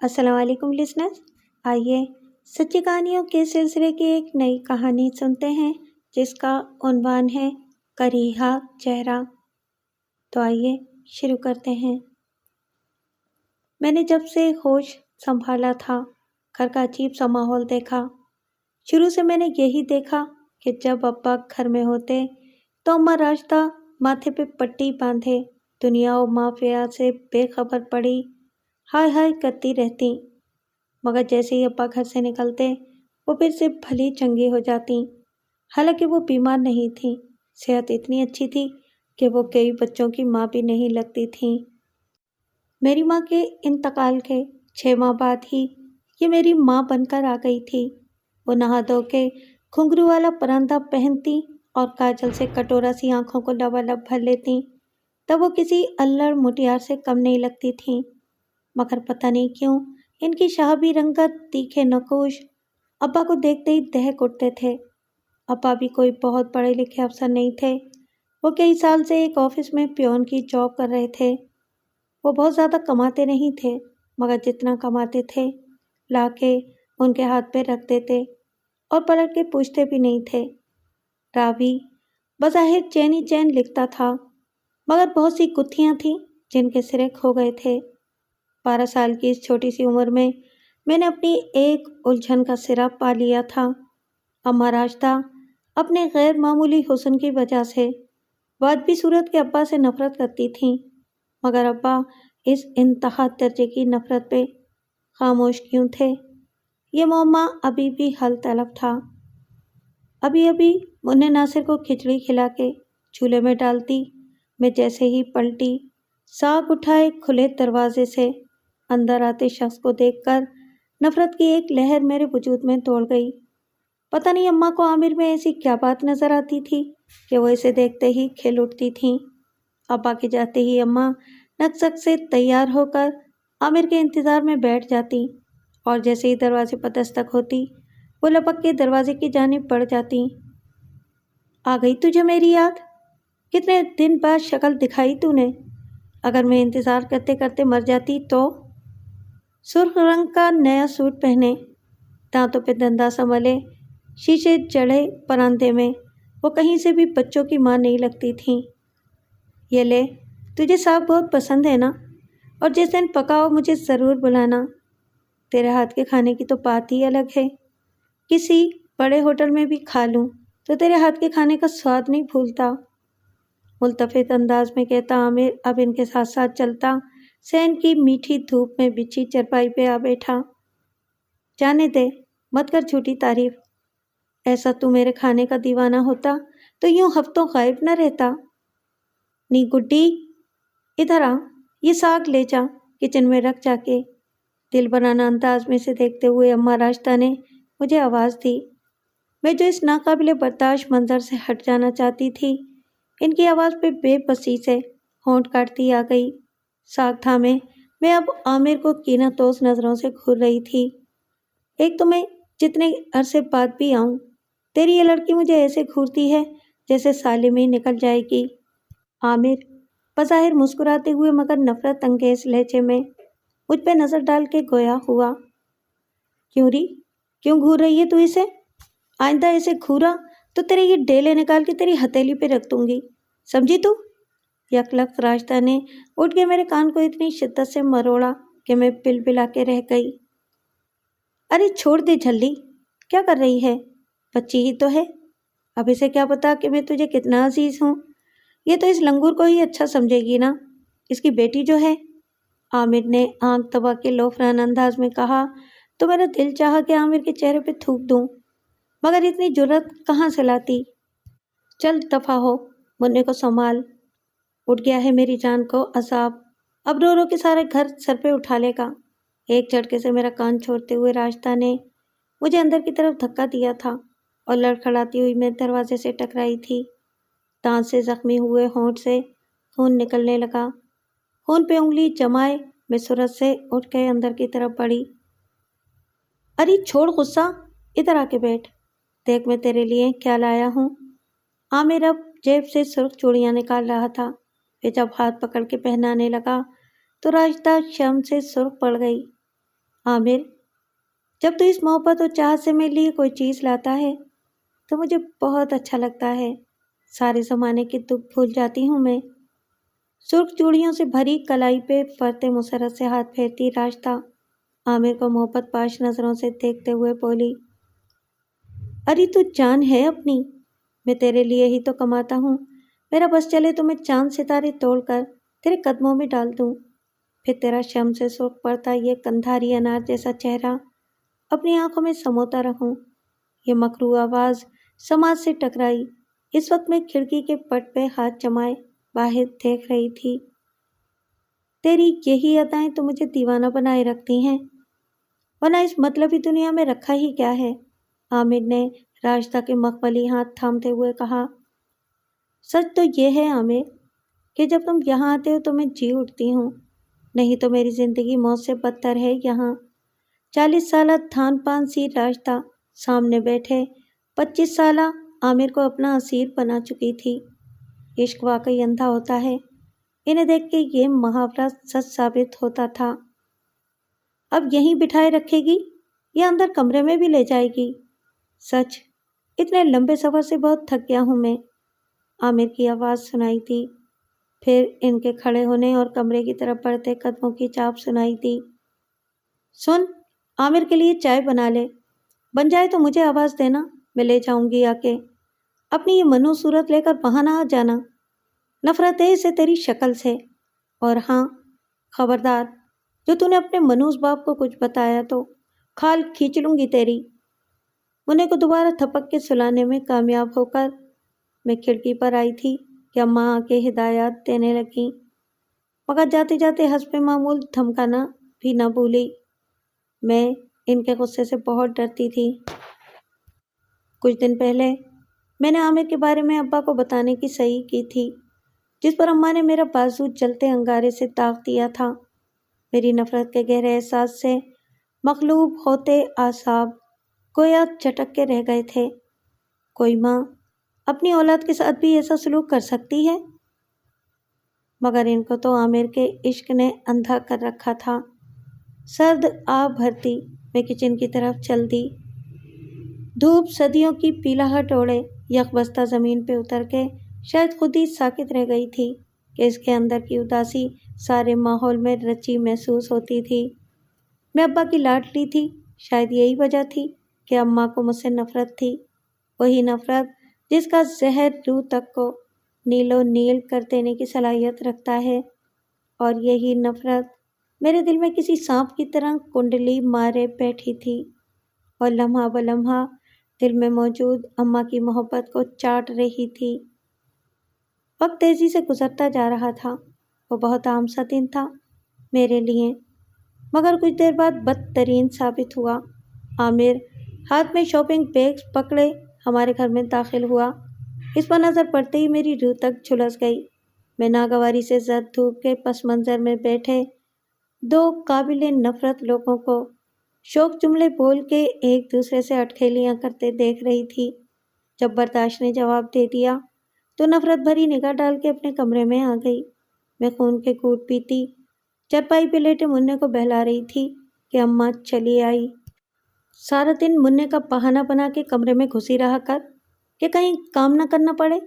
السلام علیکم لسنرز، آئیے سچی کہانیوں کے سلسلے کی ایک نئی کہانی سنتے ہیں جس کا عنوان ہے کریہا چہرہ۔ تو آئیے شروع کرتے ہیں۔ میں نے جب سے ہوش سنبھالا تھا گھر کا عجیب سا ماحول دیکھا۔ شروع سے میں نے یہی دیکھا کہ جب ابا گھر میں ہوتے تو اماں راشدہ ماتھے پہ پٹی باندھے دنیا و مافیا سے بے خبر پڑی ہائے ہائے کرتی رہتی، مگر جیسے ہی ابا گھر سے نکلتے وہ پھر سے بھلی چنگی ہو جاتی۔ حالانکہ وہ بیمار نہیں تھیں، صحت اتنی اچھی تھی کہ وہ کئی بچوں کی ماں بھی نہیں لگتی تھیں۔ میری ماں کے انتقال کے 6 ماہ بعد ہی یہ میری ماں بن کر آ گئی تھی۔ وہ نہا دھو کے گھنگرو والا پراندہ پہنتی اور کاجل سے کٹورا سی آنکھوں کو لبالب بھر لیتی، تب وہ کسی الڑ مٹیار سے کم نہیں لگتی تھیں۔ مگر پتہ نہیں کیوں ان کی شہابی رنگت، تیکھے نقوش ابا کو دیکھتے ہی دہک اٹھتے تھے۔ ابا بھی کوئی بہت پڑھے لکھے افسر نہیں تھے، وہ کئی سال سے ایک آفس میں پیون کی جاب کر رہے تھے۔ وہ بہت زیادہ کماتے نہیں تھے، مگر جتنا کماتے تھے لا کے ان کے ہاتھ پہ رکھ دیتے اور پلٹ کے پوچھتے بھی نہیں تھے۔ راوی بظاہر چین ہی چین لکھتا تھا، مگر بہت سی گتھیاں تھیں جن کے سرے کھو گئے تھے۔ 12 سال کی اس چھوٹی سی عمر میں نے اپنی ایک الجھن کا سرا پا لیا تھا۔ اماں راشدہ اپنے غیر معمولی حسن کی وجہ سے واجبی صورت کے ابا سے نفرت کرتی تھیں، مگر ابا اس انتہا درجے کی نفرت پہ خاموش کیوں تھے؟ یہ معمہ ابھی بھی حل طلب تھا۔ ابھی منع ناصر کو کھچڑی کھلا کے چولہے میں ڈالتی، میں جیسے ہی پلٹی ساگ اٹھائے کھلے دروازے سے اندر آتے شخص کو دیکھ کر نفرت کی ایک لہر میرے وجود میں دوڑ گئی۔ پتہ نہیں اماں کو عامر میں ایسی کیا بات نظر آتی تھی کہ وہ اسے دیکھتے ہی کھل اٹھتی تھیں۔ ابا کے جاتے ہی اماں نک سے تیار ہو کر عامر کے انتظار میں بیٹھ جاتی اور جیسے ہی دروازے پر دستک ہوتی وہ لپک کے دروازے کی جانب بڑھ جاتی۔ آ گئی تجھے میری یاد؟ کتنے دن بعد شکل دکھائی تو نے؟ اگر میں انتظار کرتے کرتے مر جاتی تو؟ سرخ رنگ کا نیا سوٹ پہنے، دانتوں پہ دنداسا ملے، شیشے جڑے پراندے میں وہ کہیں سے بھی بچوں کی ماں نہیں لگتی تھیں۔ یہ لے، تجھے ساگ بہت پسند ہے نا؟ اور جس دن پکاؤ مجھے ضرور بلانا، تیرے ہاتھ کے کھانے کی تو بات ہی الگ ہے۔ کسی بڑے ہوٹل میں بھی کھا لوں تو تیرے ہاتھ کے کھانے کا سواد نہیں بھولتا۔ ملتفت انداز میں کہتا عامر اب ان کے ساتھ ساتھ چلتا سین کی میٹھی دھوپ میں بچھی چرپائی پہ آ بیٹھا۔ جانے دے، مت کر جھوٹی تعریف۔ ایسا تو میرے کھانے کا دیوانہ ہوتا تو یوں ہفتوں غائب نہ رہتا۔ نی گڈی، ادھر آ، یہ ساگ لے جا، کچن میں رکھ جا کے۔ دل بنانا انداز میں سے دیکھتے ہوئے اماں راشدہ نے مجھے آواز دی۔ میں جو اس ناقابل برداشت منظر سے ہٹ جانا چاہتی تھی، ان کی آواز پہ بے بسی سے ہونٹ کاٹتی آ گئی۔ ساگ تھامے میں اب عامر کو کینہ توز نظروں سے گھور رہی تھی۔ ایک تو میں جتنے عرصے بعد بھی آؤں، تیری یہ لڑکی مجھے ایسے گھورتی ہے جیسے سالم ہی نکل جائے گی۔ عامر بظاہر مسکراتے ہوئے مگر نفرت انگیز لہجے میں مجھ پہ نظر ڈال کے گویا ہوا۔ کیوں ری؟ کیوں گھور رہی ہے تو اسے؟ آئندہ ایسے گھورا تو تیرے یہ ڈیلے نکال کے تیری ہتھیلی پہ رکھ دوں گی، سمجھی تو؟ یک لخت راشدہ نے اٹھ کے میرے کان کو اتنی شدت سے مروڑا کہ میں بل بلا کے رہ گئی۔ ارے چھوڑ دے جھلی، کیا کر رہی ہے؟ بچی ہی تو ہے، اب اسے کیا پتا کہ میں تجھے کتنا عزیز ہوں۔ یہ تو اس لنگور کو ہی اچھا سمجھے گی نا، اس کی بیٹی جو ہے۔ عامر نے آنکھ دبا کے لوفران انداز میں کہا تو میرا دل چاہا کہ عامر کے چہرے پہ تھوک دوں، مگر اتنی جرأت کہاں سے لاتی۔ چل دفع ہو، منع کو سنبھال، اٹھ گیا ہے میری جان کو عذاب، اب رو رو کے سارے گھر سر پہ اٹھا لے گا۔ ایک جھٹکے سے میرا کان چھوڑتے ہوئے راشدہ نے مجھے اندر کی طرف دھکا دیا تھا اور لڑکھڑاتی ہوئی میں دروازے سے ٹکرائی تھی۔ دانت سے زخمی ہوئے ہونٹ سے خون نکلنے لگا۔ خون پہ انگلی جمائے میں سرعت سے اٹھ کے اندر کی طرف بڑھی۔ ارے چھوڑ غصہ، ادھر آ کے بیٹھ، دیکھ میں تیرے لیے کیا لایا ہوں۔ عامر اب جیب سے سرخ چوڑیاں نکال رہا تھا، پھر جب ہاتھ پکڑ کے پہنانے لگا تو راشدہ شرم سے سرخ پڑ گئی۔ عامر، جب تو اس محبت اور چاہت سے میرے لیے کوئی چیز لاتا ہے تو مجھے بہت اچھا لگتا ہے۔ سارے زمانے کے دکھ بھول جاتی ہوں میں۔ سرخ چوڑیوں سے بھری کلائی پہ فرتے مسرت سے ہاتھ پھیرتی راستہ عامر کو محبت پاش نظروں سے دیکھتے ہوئے بولی، ارے تو جان ہے اپنی، میں تیرے لیے ہی تو کماتا ہوں، میرا بس چلے تو میں چاند ستارے توڑ کر تیرے قدموں میں ڈال دوں، پھر تیرا شم سے سرخ پڑتا یہ کندھاری انار جیسا چہرہ اپنی آنکھوں میں سموتا رہوں۔ یہ مکروہ آواز سماج سے ٹکرائی۔ اس وقت میں کھڑکی کے پٹ پہ ہاتھ جمائے باہر دیکھ رہی تھی۔ تیری یہی ادائیں تو مجھے دیوانہ بنائے رکھتی ہیں، ورنہ اس مطلبی دنیا میں رکھا ہی کیا ہے؟ عامر نے راستہ کے مخملی ہاتھ تھامتے ہوئے کہا، سچ تو یہ ہے عامر کہ جب تم یہاں آتے ہو تو میں جی اٹھتی ہوں، نہیں تو میری زندگی موت سے بدتر ہے یہاں۔ 40 سالہ تھان پان سی راستہ سامنے بیٹھے 25 سالہ عامر کو اپنا اسیر بنا چکی تھی۔ عشق واقعی اندھا ہوتا ہے، انہیں دیکھ کے یہ محاورہ سچ ثابت ہوتا تھا۔ اب یہیں بٹھائے رکھے گی یا اندر کمرے میں بھی لے جائے گی؟ سچ اتنے لمبے سفر سے بہت تھک گیا ہوں میں، عامر کی آواز سنائی تھی۔ پھر ان کے کھڑے ہونے اور کمرے کی طرف بڑھتے قدموں کی چاپ سنائی دی۔ سن، عامر کے لیے چائے بنا لے، بن جائے تو مجھے آواز دینا، میں لے جاؤں گی آ کے۔ اپنی یہ منو صورت لے کر وہاں نہ آ جانا، نفرت ہے اسے تیری شکل سے۔ اور ہاں خبردار، جو تو نے اپنے منوس باپ کو کچھ بتایا تو کھال کھینچ لوں گی تیری۔ منع کو دوبارہ تھپک کے سلانے میں کامیاب ہو کر میں کھڑکی پر آئی تھی کہ اماں آ کے ہدایات دینے لگیں، مگر جاتے جاتے حسب معمول دھمکانا بھی نہ بھولی۔ میں ان کے غصے سے بہت ڈرتی تھی۔ کچھ دن پہلے میں نے عامر کے بارے میں ابا کو بتانے کی صحیح کی تھی، جس پر اماں نے میرا بازو جلتے انگارے سے داغ دیا تھا۔ میری نفرت کے گہرے احساس سے مغلوب ہوتے اعصاب گویا جھٹک کے رہ گئے تھے۔ کوئی ماں اپنی اولاد کے ساتھ بھی ایسا سلوک کر سکتی ہے؟ مگر ان کو تو عامر کے عشق نے اندھا کر رکھا تھا۔ سرد آب بھرتی میں کچن کی طرف چل دی۔ دھوپ صدیوں کی پیلاہٹ اوڑے یک بستہ زمین پہ اتر کے شاید خود ہی ساکت رہ گئی تھی کہ اس کے اندر کی اداسی سارے ماحول میں رچی محسوس ہوتی تھی۔ میں ابا کی لاڈلی تھی، شاید یہی وجہ تھی کہ اماں کو مجھ سے نفرت تھی، وہی نفرت جس کا زہر روح تک کو نیل و نیل کر دینے کی صلاحیت رکھتا ہے۔ اور یہی نفرت میرے دل میں کسی سانپ کی طرح کنڈلی مارے بیٹھی تھی اور لمحہ بلمحہ دل میں موجود اماں کی محبت کو چاٹ رہی تھی۔ وقت تیزی سے گزرتا جا رہا تھا، وہ بہت عام سا دن تھا میرے لیے، مگر کچھ دیر بعد بدترین ثابت ہوا۔ عامر ہاتھ میں شاپنگ بیگز پکڑے ہمارے گھر میں داخل ہوا۔ اس پر نظر پڑتے ہی میری روح تک جھلس گئی۔ میں ناگواری سے زرد دھوپ کے پس منظر میں بیٹھے دو قابل نفرت لوگوں کو شوق جملے بول کے ایک دوسرے سے اٹکھیلیاں کرتے دیکھ رہی تھی۔ جب برداشت نے جواب دے دیا تو نفرت بھری نگاہ ڈال کے اپنے کمرے میں آ گئی۔ میں خون کے گھونٹ پیتی چرپائی پہ لیٹے منع کو بہلا رہی تھی کہ اماں چلی آئی۔ سارا دن منع کا بہانہ بنا کے کمرے میں گھسی رہا کر کہ کہیں کام نہ کرنا پڑے۔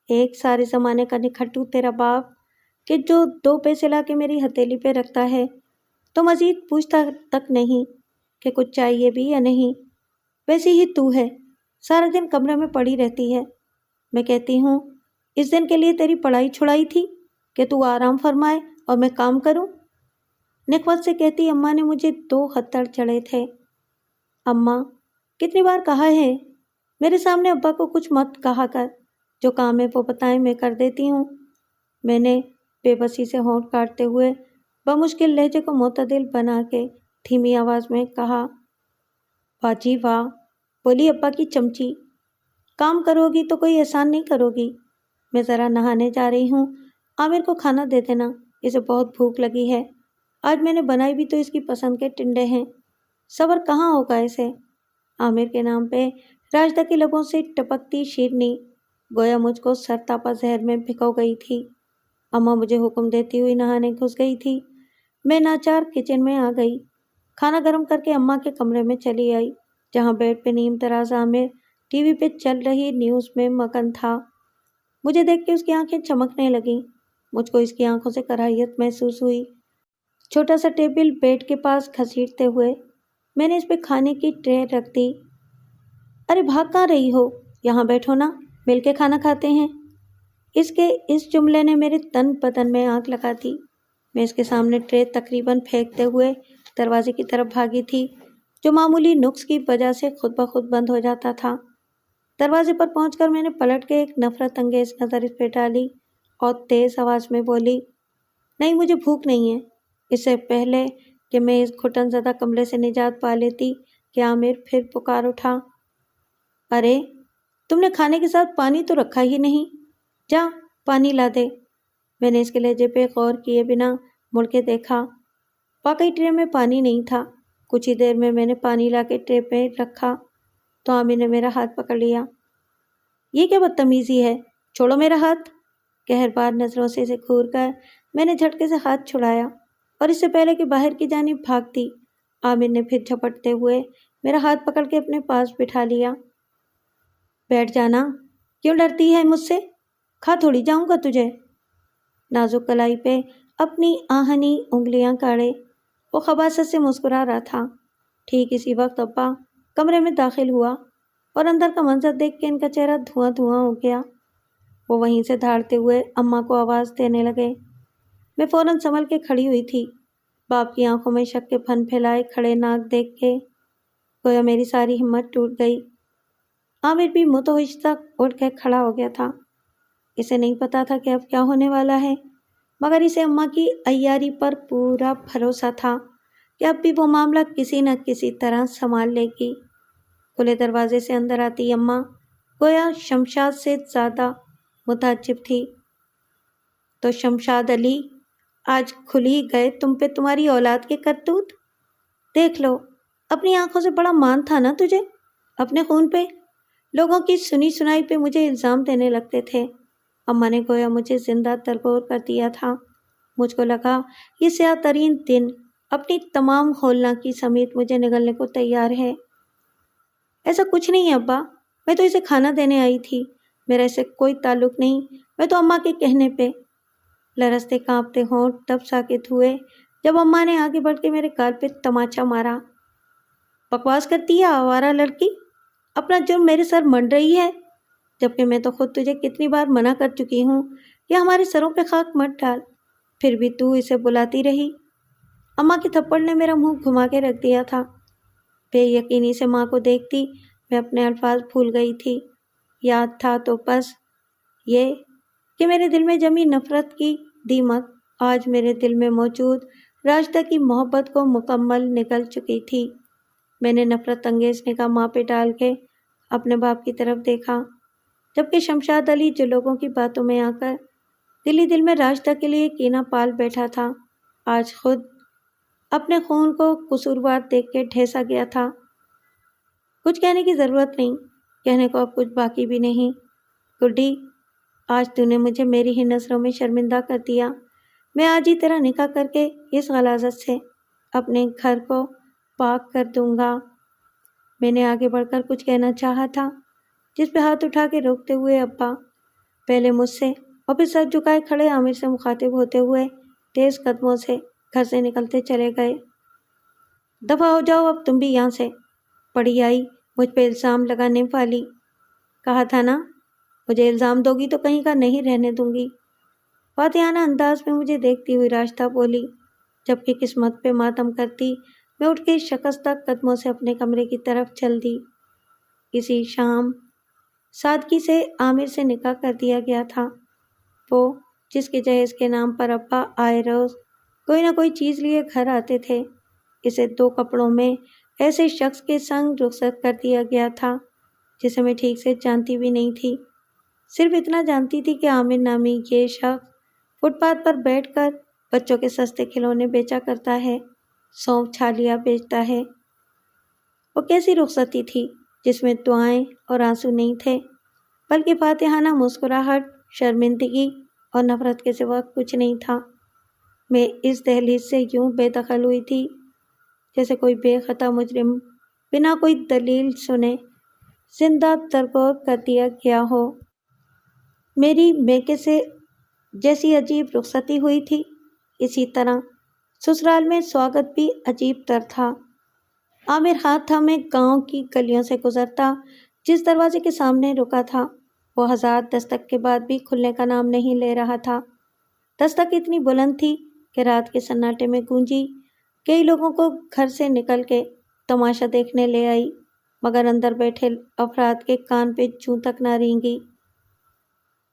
ایک سارے زمانے کا نکھٹو تیرا باپ کہ جو 2 پیسے لا کے میری ہتھیلی پہ رکھتا ہے تو مزید پوچھتا تک نہیں کہ کچھ چاہیے بھی یا نہیں۔ ویسی ہی تو ہے، سارا دن کمرے میں پڑی رہتی ہے۔ میں کہتی ہوں اس دن کے لیے تیری پڑھائی چھڑائی تھی کہ تو آرام فرمائے اور میں کام کروں؟ نخوت سے کہتی اماں نے مجھے 2 ہتھڑ چڑھے تھے۔ اماں کتنی بار کہا ہے میرے سامنے ابا کو کچھ مت کہا کر، جو کام ہے وہ بتائیں میں کر دیتی ہوں۔ میں نے بے بسی سے ہونٹ کاٹتے ہوئے بمشکل لہجے کو معتدل بنا کے دھیمی آواز میں کہا، واہ جی واہ، بولی ابا کی چمچی، کام کرو گی تو کوئی احسان نہیں کرو گی۔ میں ذرا نہانے جا رہی ہوں، عامر کو کھانا دے دینا، اسے بہت بھوک لگی ہے، آج میں نے بنائی بھی تو اس کی پسند کے ٹنڈے ہیں، صبر کہاں ہوگا اسے۔ عامر کے نام پہ راجدہ کی لبوں سے ٹپکتی شیرنی گویا مجھ کو سرتاپا زہر میں بھگو گئی تھی۔ اماں مجھے حکم دیتی ہوئی نہانے گھس گئی تھی۔ میں ناچار کچن میں آ گئی۔ کھانا گرم کر کے اماں کے کمرے میں چلی آئی، جہاں بیڈ پہ نیم تراز عامر ٹی وی پہ چل رہی نیوز میں مگن تھا۔ مجھے دیکھ کے اس کی آنکھیں چمکنے لگیں۔ مجھ کو اس کی آنکھوں سے کراہیت محسوس ہوئی۔ چھوٹا سا ٹیبل بیڈ کے پاس گھسیٹتے ہوئے میں نے اس پہ کھانے کی ٹرے رکھ دی۔ ارے بھاگ کہاں رہی ہو؟ یہاں بیٹھو نا، مل کے کھانا کھاتے ہیں۔ اس کے اس جملے نے میرے تن بدن میں آگ لگا دی۔ میں اس کے سامنے ٹرے تقریباً پھینکتے ہوئے دروازے کی طرف بھاگی تھی، جو معمولی نقص کی وجہ سے خود بخود بند ہو جاتا تھا۔ دروازے پر پہنچ کر میں نے پلٹ کے ایک نفرت انگیز نظر اس پہ ڈالی اور تیز آواز میں بولی، نہیں مجھے بھوک نہیں ہے۔ اس سے پہلے کہ میں اس گھٹن زدہ کمرے سے نجات پا لیتی کہ عامر پھر پکار اٹھا، ارے تم نے کھانے کے ساتھ پانی تو رکھا ہی نہیں، جا پانی لا دے۔ میں نے اس کے لہجے پہ غور کیے بنا مڑ کے دیکھا۔ واقعی ٹرے میں پانی نہیں تھا۔ کچھ ہی دیر میں میں نے پانی لا کے ٹرے پہ رکھا تو عامر نے میرا ہاتھ پکڑ لیا۔ یہ کیا بدتمیزی ہے، چھوڑو میرا ہاتھ۔ قہربار نظروں سے اسے گھور کر میں نے جھٹکے سے ہاتھ چھڑایا اور اس سے پہلے کہ باہر کی جانب بھاگتی، عامر نے پھر جھپٹتے ہوئے میرا ہاتھ پکڑ کے اپنے پاس بٹھا لیا۔ بیٹھ جانا، کیوں ڈرتی ہے مجھ سے؟ کھا تھوڑی جاؤں گا تجھے۔ نازک کلائی پہ اپنی آہنی انگلیاں کاڑے وہ خباثت سے مسکرا رہا تھا۔ ٹھیک اسی وقت ابا کمرے میں داخل ہوا اور اندر کا منظر دیکھ کے ان کا چہرہ دھواں دھواں ہو گیا۔ وہ وہیں سے دھاڑتے ہوئے اماں کو آواز دینے لگے۔ میں فوراً سنبھل کے کھڑی ہوئی تھی، باپ کی آنکھوں میں شک کے پھن پھیلائے کھڑے ناک دیکھ کے گویا میری ساری ہمت ٹوٹ گئی۔ عامر بھی متوحش تک اٹھ کے کھڑا ہو گیا تھا۔ اسے نہیں پتا تھا کہ اب کیا ہونے والا ہے، مگر اسے اماں کی عیاری پر پورا بھروسہ تھا کہ اب بھی وہ معاملہ کسی نہ کسی طرح سنبھال لے گی۔ کھلے دروازے سے اندر آتی اماں گویا شمشاد سے زیادہ متعجب تھی۔ تو شمشاد علی، آج کھل ہی گئے تم پہ تمہاری اولاد کے کرتوت؟ دیکھ لو، اپنی آنکھوں سے بڑا مان تھا نا تجھے اپنے خون پہ؟ لوگوں کی سنی سنائی پہ مجھے الزام دینے لگتے تھے۔ اماں نے گویا مجھے زندہ درگور کر دیا تھا۔ مجھ کو لگا یہ سیاہ ترین دن اپنی تمام ہولناکی سمیت مجھے نگلنے کو تیار ہے۔ ایسا کچھ نہیں ہے ابا، میں تو اسے کھانا دینے آئی تھی، میرا اسے کوئی تعلق نہیں، میں تو اماں کے کہنے پہ۔ لرزتے کانپتے ہونٹ تب ساکت ہوئے جب اماں نے آگے بڑھ کے میرے گال پہ تماچا مارا۔ بکواس کرتی ہے آوارہ لڑکی، اپنا جرم میرے سر منڈ رہی ہے، جبکہ میں تو خود تجھے کتنی بار منع کر چکی ہوں کہ ہمارے سروں پہ خاک مت ڈال، پھر بھی تو اسے بلاتی رہی۔ اماں کے تھپڑ نے میرا منہ گھما کے رکھ دیا تھا۔ بے یقینی سے ماں کو دیکھتی میں اپنے الفاظ بھول گئی تھی۔ یاد تھا تو بس یہ کہ میرے دل میں جمی نفرت کی دیمک آج میرے دل میں موجود راشدہ کی محبت کو مکمل نگل چکی تھی۔ میں نے نفرت انگیز نگاہ ماں پہ ڈال کے اپنے باپ کی طرف دیکھا، جبکہ شمشاد علی جو لوگوں کی باتوں میں آ کر دل میں راشدہ کے لیے کینہ پال بیٹھا تھا، آج خود اپنے خون کو قصوروار دیکھ کے ڈھیسا گیا تھا۔ کچھ کہنے کی ضرورت نہیں، کہنے کو اب کچھ باقی بھی نہیں۔ گڈی، آج تو نے مجھے میری ہی نظروں میں شرمندہ کر دیا۔ میں آج ہی تیرا نکاح کر کے اس غلاظت سے اپنے گھر کو پاک کر دوں گا۔ میں نے آگے بڑھ کر کچھ کہنا چاہا تھا، جس پہ ہاتھ اٹھا کے روکتے ہوئے ابا پہلے مجھ سے اور پھر سر جھکائے کھڑے عامر سے مخاطب ہوتے ہوئے تیز قدموں سے گھر سے نکلتے چلے گئے۔ دفع ہو جاؤ اب تم بھی یہاں سے، پڑی آئی مجھ پہ الزام لگانے والی۔ کہا تھا نا، مجھے الزام دو گی تو کہیں کا نہیں رہنے دوں گی۔ فاتحانہ انداز میں مجھے دیکھتی ہوئی راشدہ بولی، جبکہ قسمت پہ ماتم کرتی میں اٹھ کے شکستہ قدموں سے اپنے کمرے کی طرف چل دی۔ اسی شام سادگی سے عامر سے نکاح کر دیا گیا تھا۔ وہ جس کے جہیز کے نام پر ابا آئے روز کوئی نہ کوئی چیز لیے گھر آتے تھے، اسے 2 کپڑوں میں ایسے شخص کے سنگ رخصت کر دیا گیا تھا جسے میں ٹھیک سے جانتی بھی نہیں تھی۔ صرف اتنا جانتی تھی کہ عامر نامی یہ شخص فٹ پاتھ پر بیٹھ کر بچوں کے سستے کھلونے بیچا کرتا ہے، سونف چھالیاں بیچتا ہے۔ وہ کیسی رخصتی تھی جس میں دعائیں اور آنسو نہیں تھے، بلکہ فاتحانہ مسکراہٹ، شرمندگی اور نفرت کے سوا کچھ نہیں تھا۔ میں اس دہلیز سے یوں بے دخل ہوئی تھی جیسے کوئی بے خطا مجرم بنا کوئی دلیل سنے زندہ تربور کر دیا گیا ہو۔ میری میکے سے جیسی عجیب رخصتی ہوئی تھی، اسی طرح سسرال میں سواگت بھی عجیب تر تھا۔ عامر ہاتھ تھامے گاؤں کی گلیوں سے گزرتا جس دروازے کے سامنے رکا تھا، وہ ہزار دستک کے بعد بھی کھلنے کا نام نہیں لے رہا تھا۔ دستک اتنی بلند تھی کہ رات کے سناٹے میں گونجی، کئی لوگوں کو گھر سے نکل کے تماشا دیکھنے لے آئی، مگر اندر بیٹھے افراد کے کان پہ جوں تک نہ رینگی۔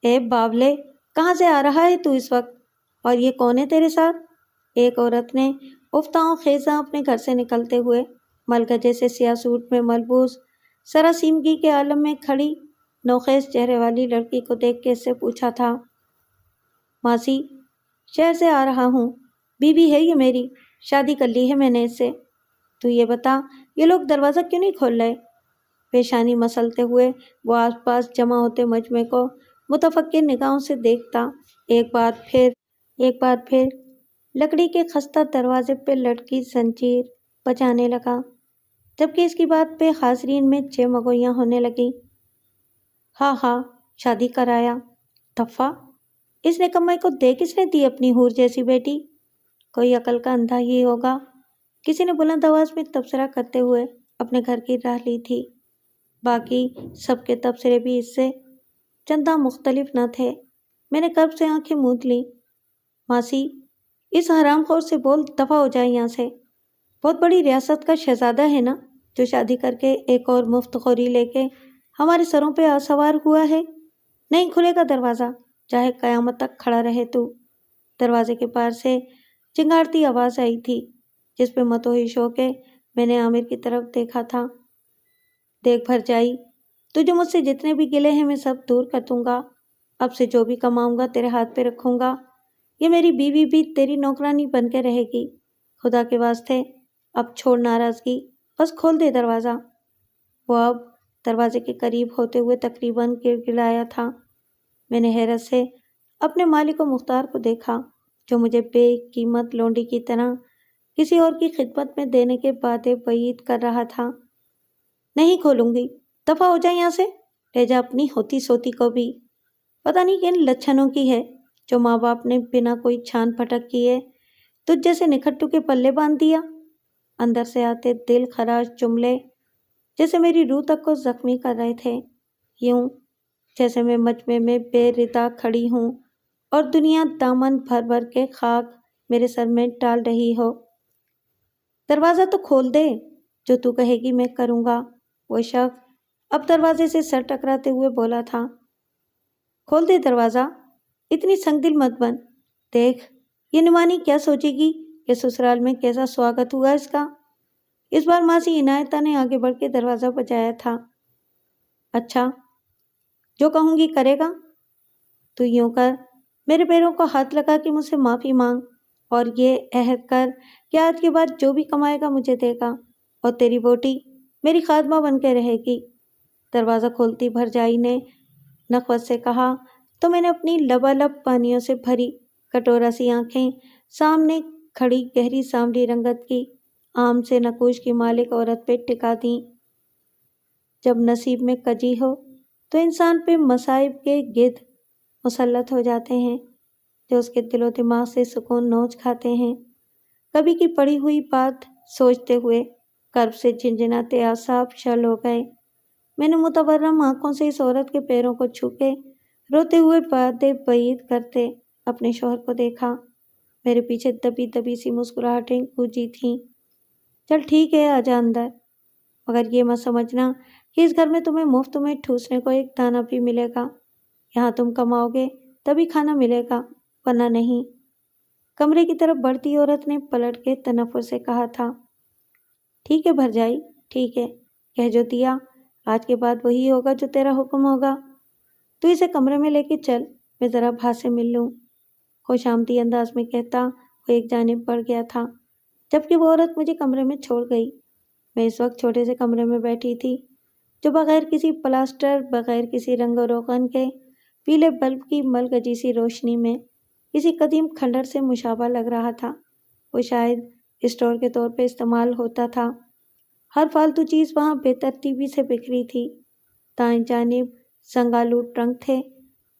اے باولے، کہاں سے آ رہا ہے تو اس وقت، اور یہ کون ہے تیرے ساتھ؟ ایک عورت نے افتاؤں خیزاں اپنے گھر سے نکلتے ہوئے ملگجے سے سیاہ سوٹ میں ملبوس سراسیمگی کے عالم میں کھڑی نوخیز چہرے والی لڑکی کو دیکھ کے اس سے پوچھا تھا۔ ماسی، شہر سے آ رہا ہوں، بیوی ہے یہ میری، شادی کر لی ہے میں نے اس سے۔ تو یہ بتا، یہ لوگ دروازہ کیوں نہیں کھول رہے؟ پیشانی مسلتے ہوئے وہ آس پاس جمع ہوتے مجمع کو متفکر نگاہوں سے دیکھتا، ایک بار پھر لکڑی کے خستہ دروازے پہ لٹکی زنجیر بجانے لگا، جبکہ اس کی بات پہ حاضرین میں چہمگوئیاں ہونے لگیں۔ ہاں، شادی کرایا، دفعہ، اس نکمے کو دے کس نے دی اپنی حور جیسی بیٹی؟ کوئی عقل کا اندھا ہی ہوگا، کسی نے بلند آواز میں تبصرہ کرتے ہوئے اپنے گھر کی راہ لی تھی۔ باقی سب کے تبصرے بھی اس سے چندہ مختلف نہ تھے۔ میں نے کرب سے آنکھیں موند لیں۔ ماسی، اس حرام خور سے بول دفع ہو جائے یہاں سے۔ بہت بڑی ریاست کا شہزادہ ہے نا، جو شادی کر کے ایک اور مفت خوری لے کے ہمارے سروں پہ سوار ہوا ہے۔ نہیں کھلے گا دروازہ، چاہے قیامت تک کھڑا رہے تو۔ دروازے کے پار سے چنگاڑتی آواز آئی تھی، جس پہ متوحش ہو کے میں نے عامر کی طرف دیکھا تھا۔ دیکھ بھرجائی، تجھے مجھ سے جتنے بھی گلے ہیں میں سب دور کر دوں گا۔ اب سے جو بھی کماؤں گا تیرے ہاتھ پہ رکھوں گا۔ یہ میری بیوی بھی تیری نوکرانی بن کے رہے گی۔ خدا کے واسطے اب چھوڑ ناراضگی، بس کھول دے دروازہ۔ وہ اب دروازے کے قریب ہوتے ہوئے تقریباً گڑگڑایا تھا۔ میں نے حیرت سے اپنے مالک و مختار کو دیکھا، جو مجھے بے قیمت لونڈی کی طرح کسی اور کی خدمت میں دینے کے وعدے وعید کر رہا تھا۔ نہیں کھولوں گی، دفع ہو جائے یہاں سے، لے جا اپنی ہوتی سوتی کو بھی۔ پتہ نہیں کن لچھنوں کی ہے، جو ماں باپ نے بنا کوئی چھان پھٹک کیے تجھ جیسے نکھٹو کے پلے باندھ دیا۔ اندر سے آتے دل خراش جملے جیسے میری روح تک کو زخمی کر رہے تھے، یوں جیسے میں مجمع میں بے ردا کھڑی ہوں اور دنیا دامن بھر بھر کے خاک میرے سر میں ڈال رہی ہو۔ دروازہ تو کھول دے، جو تو کہے گی میں کروں گا، وہ شخص اب دروازے سے سر ٹکراتے ہوئے بولا تھا۔ کھول دے دروازہ، اتنی سنگ دل مت بن۔ دیکھ یہ نمانی کیا سوچے گی کہ سسرال میں کیسا سواگت ہوا اس کا۔ اس بار ماسی عنایتہ نے آگے بڑھ کے دروازہ بجایا تھا۔ اچھا، جو کہوں گی کرے گا؟ تو یوں کر، میرے پیروں کو ہاتھ لگا کے مجھ سے معافی مانگ، اور یہ عہد کر کہ آج کے بعد جو بھی کمائے گا مجھے دے گا، اور تیری بوٹی میری خادمہ بن کے رہے گی۔ دروازہ کھولتی بھرجائی نے نخوت سے کہا تو میں نے اپنی لبالب پانیوں سے بھری کٹورا سی آنکھیں سامنے کھڑی گہری سانولی رنگت کی عام سے نقوش کی مالک عورت پہ ٹکا دیں۔ جب نصیب میں کجی ہو تو انسان پہ مصائب کے گدھ مسلط ہو جاتے ہیں، جو اس کے دل و دماغ سے سکون نوچ کھاتے ہیں۔ کبھی کی پڑی ہوئی بات سوچتے ہوئے کرب سے جھنجھناتے اعصاب شل ہو گئے۔ میں نے متورم آنکھوں سے اس عورت کے پیروں کو چھو کے روتے ہوئے وعدے وعید کرتے اپنے شوہر کو دیکھا۔ میرے پیچھے دبی دبی سی مسکراہٹیں گونجی تھیں۔ چل ٹھیک ہے، آجا اندر، مگر یہ مت سمجھنا کہ اس گھر میں تمہیں مفت میں ٹھوسنے کو ایک دانہ بھی ملے گا۔ یہاں تم کماؤ گے تبھی کھانا ملے گا، ورنہ نہیں۔ کمرے کی طرف بڑھتی عورت نے پلٹ کے تنفر سے کہا تھا۔ ٹھیک ہے بھرجائی، ٹھیک ہے، کہہ جو دیا، آج کے بعد وہی ہوگا جو تیرا حکم ہوگا۔ تو اسے کمرے میں لے کے چل، میں ذرا بھا سے مل لوں۔ خوش آمدی انداز میں کہتا وہ ایک جانب بڑھ گیا تھا، جبکہ وہ عورت مجھے کمرے میں چھوڑ گئی۔ میں اس وقت چھوٹے سے کمرے میں بیٹھی تھی، جو بغیر کسی پلاسٹر، بغیر کسی رنگ و روغن کے پیلے بلب کی ملگجی سی روشنی میں کسی قدیم کھنڈر سے مشابہ لگ رہا تھا۔ وہ شاید اسٹور کے طور پہ استعمال ہوتا تھا۔ ہر فالتو چیز وہاں بے ترتیبی سے بکھری تھی۔ دائیں جانب زنگالو ٹرنک تھے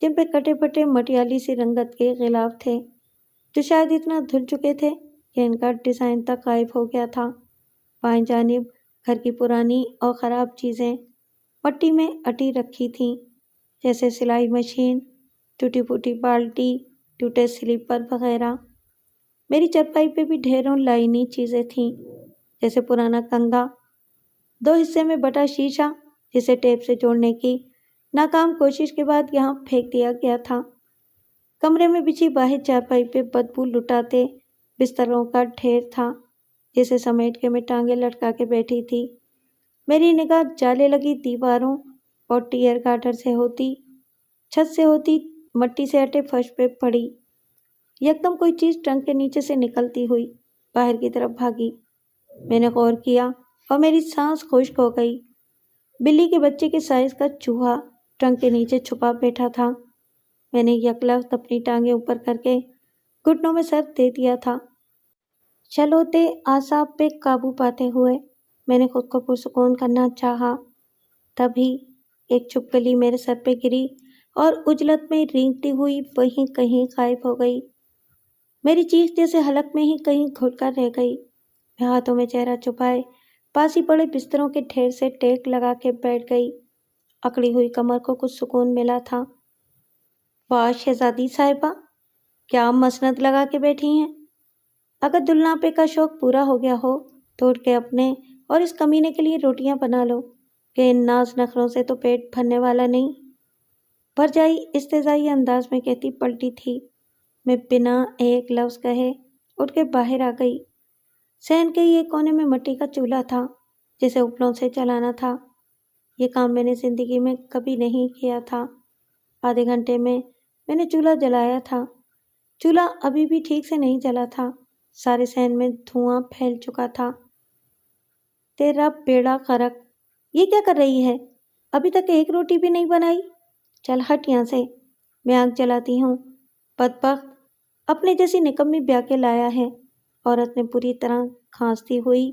جن پہ کٹے پھٹے مٹیالی سی رنگت کے غلاف تھے جو شاید اتنا دھل چکے تھے کہ ان کا ڈیزائن تک غائب ہو گیا تھا۔ بائیں جانب گھر کی پرانی اور خراب چیزیں مٹی میں اٹی رکھی تھیں، جیسے سلائی مشین، ٹوٹی پھوٹی بالٹی، ٹوٹے سلیپر وغیرہ۔ میری چرپائی پہ بھی ڈھیروں لائنی چیزیں تھیں، جیسے پرانا کنگھا، 2 حصے میں بٹا شیشہ جسے ٹیپ سے جوڑنے کی ناکام کوشش کے بعد یہاں پھینک دیا گیا تھا۔ کمرے میں بچھی واحد چارپائی پہ بدبو لٹاتے بستروں کا ڈھیر تھا جسے سمیٹ کے میں ٹانگیں لٹکا کے بیٹھی تھی۔ میری نگاہ جالے لگی دیواروں اور ٹیئر گارڈر سے ہوتی چھت سے ہوتی مٹی سے اٹے فرش پہ پڑی۔ یکدم کوئی چیز ٹرنک کے نیچے سے نکلتی ہوئی باہر کی طرف بھاگی۔ میں نے غور کیا اور میری سانس خشک ہو گئی۔ بلی کے بچے کے سائز کا چوہا ٹرنک کے نیچے چھپا بیٹھا تھا۔ میں نے یکلخت اپنی ٹانگیں اوپر کر کے گھٹنوں میں سر دے دیا تھا۔ چلوتے اعصاب پہ قابو پاتے ہوئے میں نے خود کو پرسکون کرنا چاہا۔ تبھی ایک چھپکلی میرے سر پہ گری اور اجلت میں رینگتی ہوئی وہیں کہیں غائب ہو گئی۔ میری چیخ جیسے حلق میں ہی کہیں گھل کر رہ گئی۔ میں ہاتھوں میں چہرہ چھپائے پاس ہی پڑے بستروں کے ڈھیر سے ٹیک لگا کے بیٹھ گئی۔ اکڑی ہوئی کمر کو کچھ سکون ملا تھا۔ واہ شہزادی صاحبہ، کیا مسند لگا کے بیٹھی ہیں؟ اگر دلہناپے کا شوق پورا ہو گیا ہو تو اٹھ کے اپنے اور اس کمینے کے لیے روٹیاں بنا لو کہ ان ناز نخروں سے تو پیٹ بھرنے والا نہیں۔ بھرجائی استہزائی انداز میں کہتی پلٹی تھی۔ میں بنا ایک لفظ کہے اٹھ کے باہر آ گئی۔ صحن کے ایک کونے میں مٹی کا چولہا تھا جسے اپلوں سے چلانا تھا۔ یہ کام میں نے زندگی میں کبھی نہیں کیا تھا۔ آدھے گھنٹے میں نے چولہا جلایا تھا۔ چولہا ابھی بھی ٹھیک سے نہیں جلا تھا، سارے صحن میں دھواں پھیل چکا تھا۔ تیرا بیڑا غرق، یہ کیا کر رہی ہے؟ ابھی تک ایک روٹی بھی نہیں بنائی؟ چل ہٹ یہاں سے، میں آگ جلاتی ہوں۔ بدبخت، اپنے جیسی نکمی بیاہ کے لایا ہے، عورت نے پوری طرح کھانستی ہوئی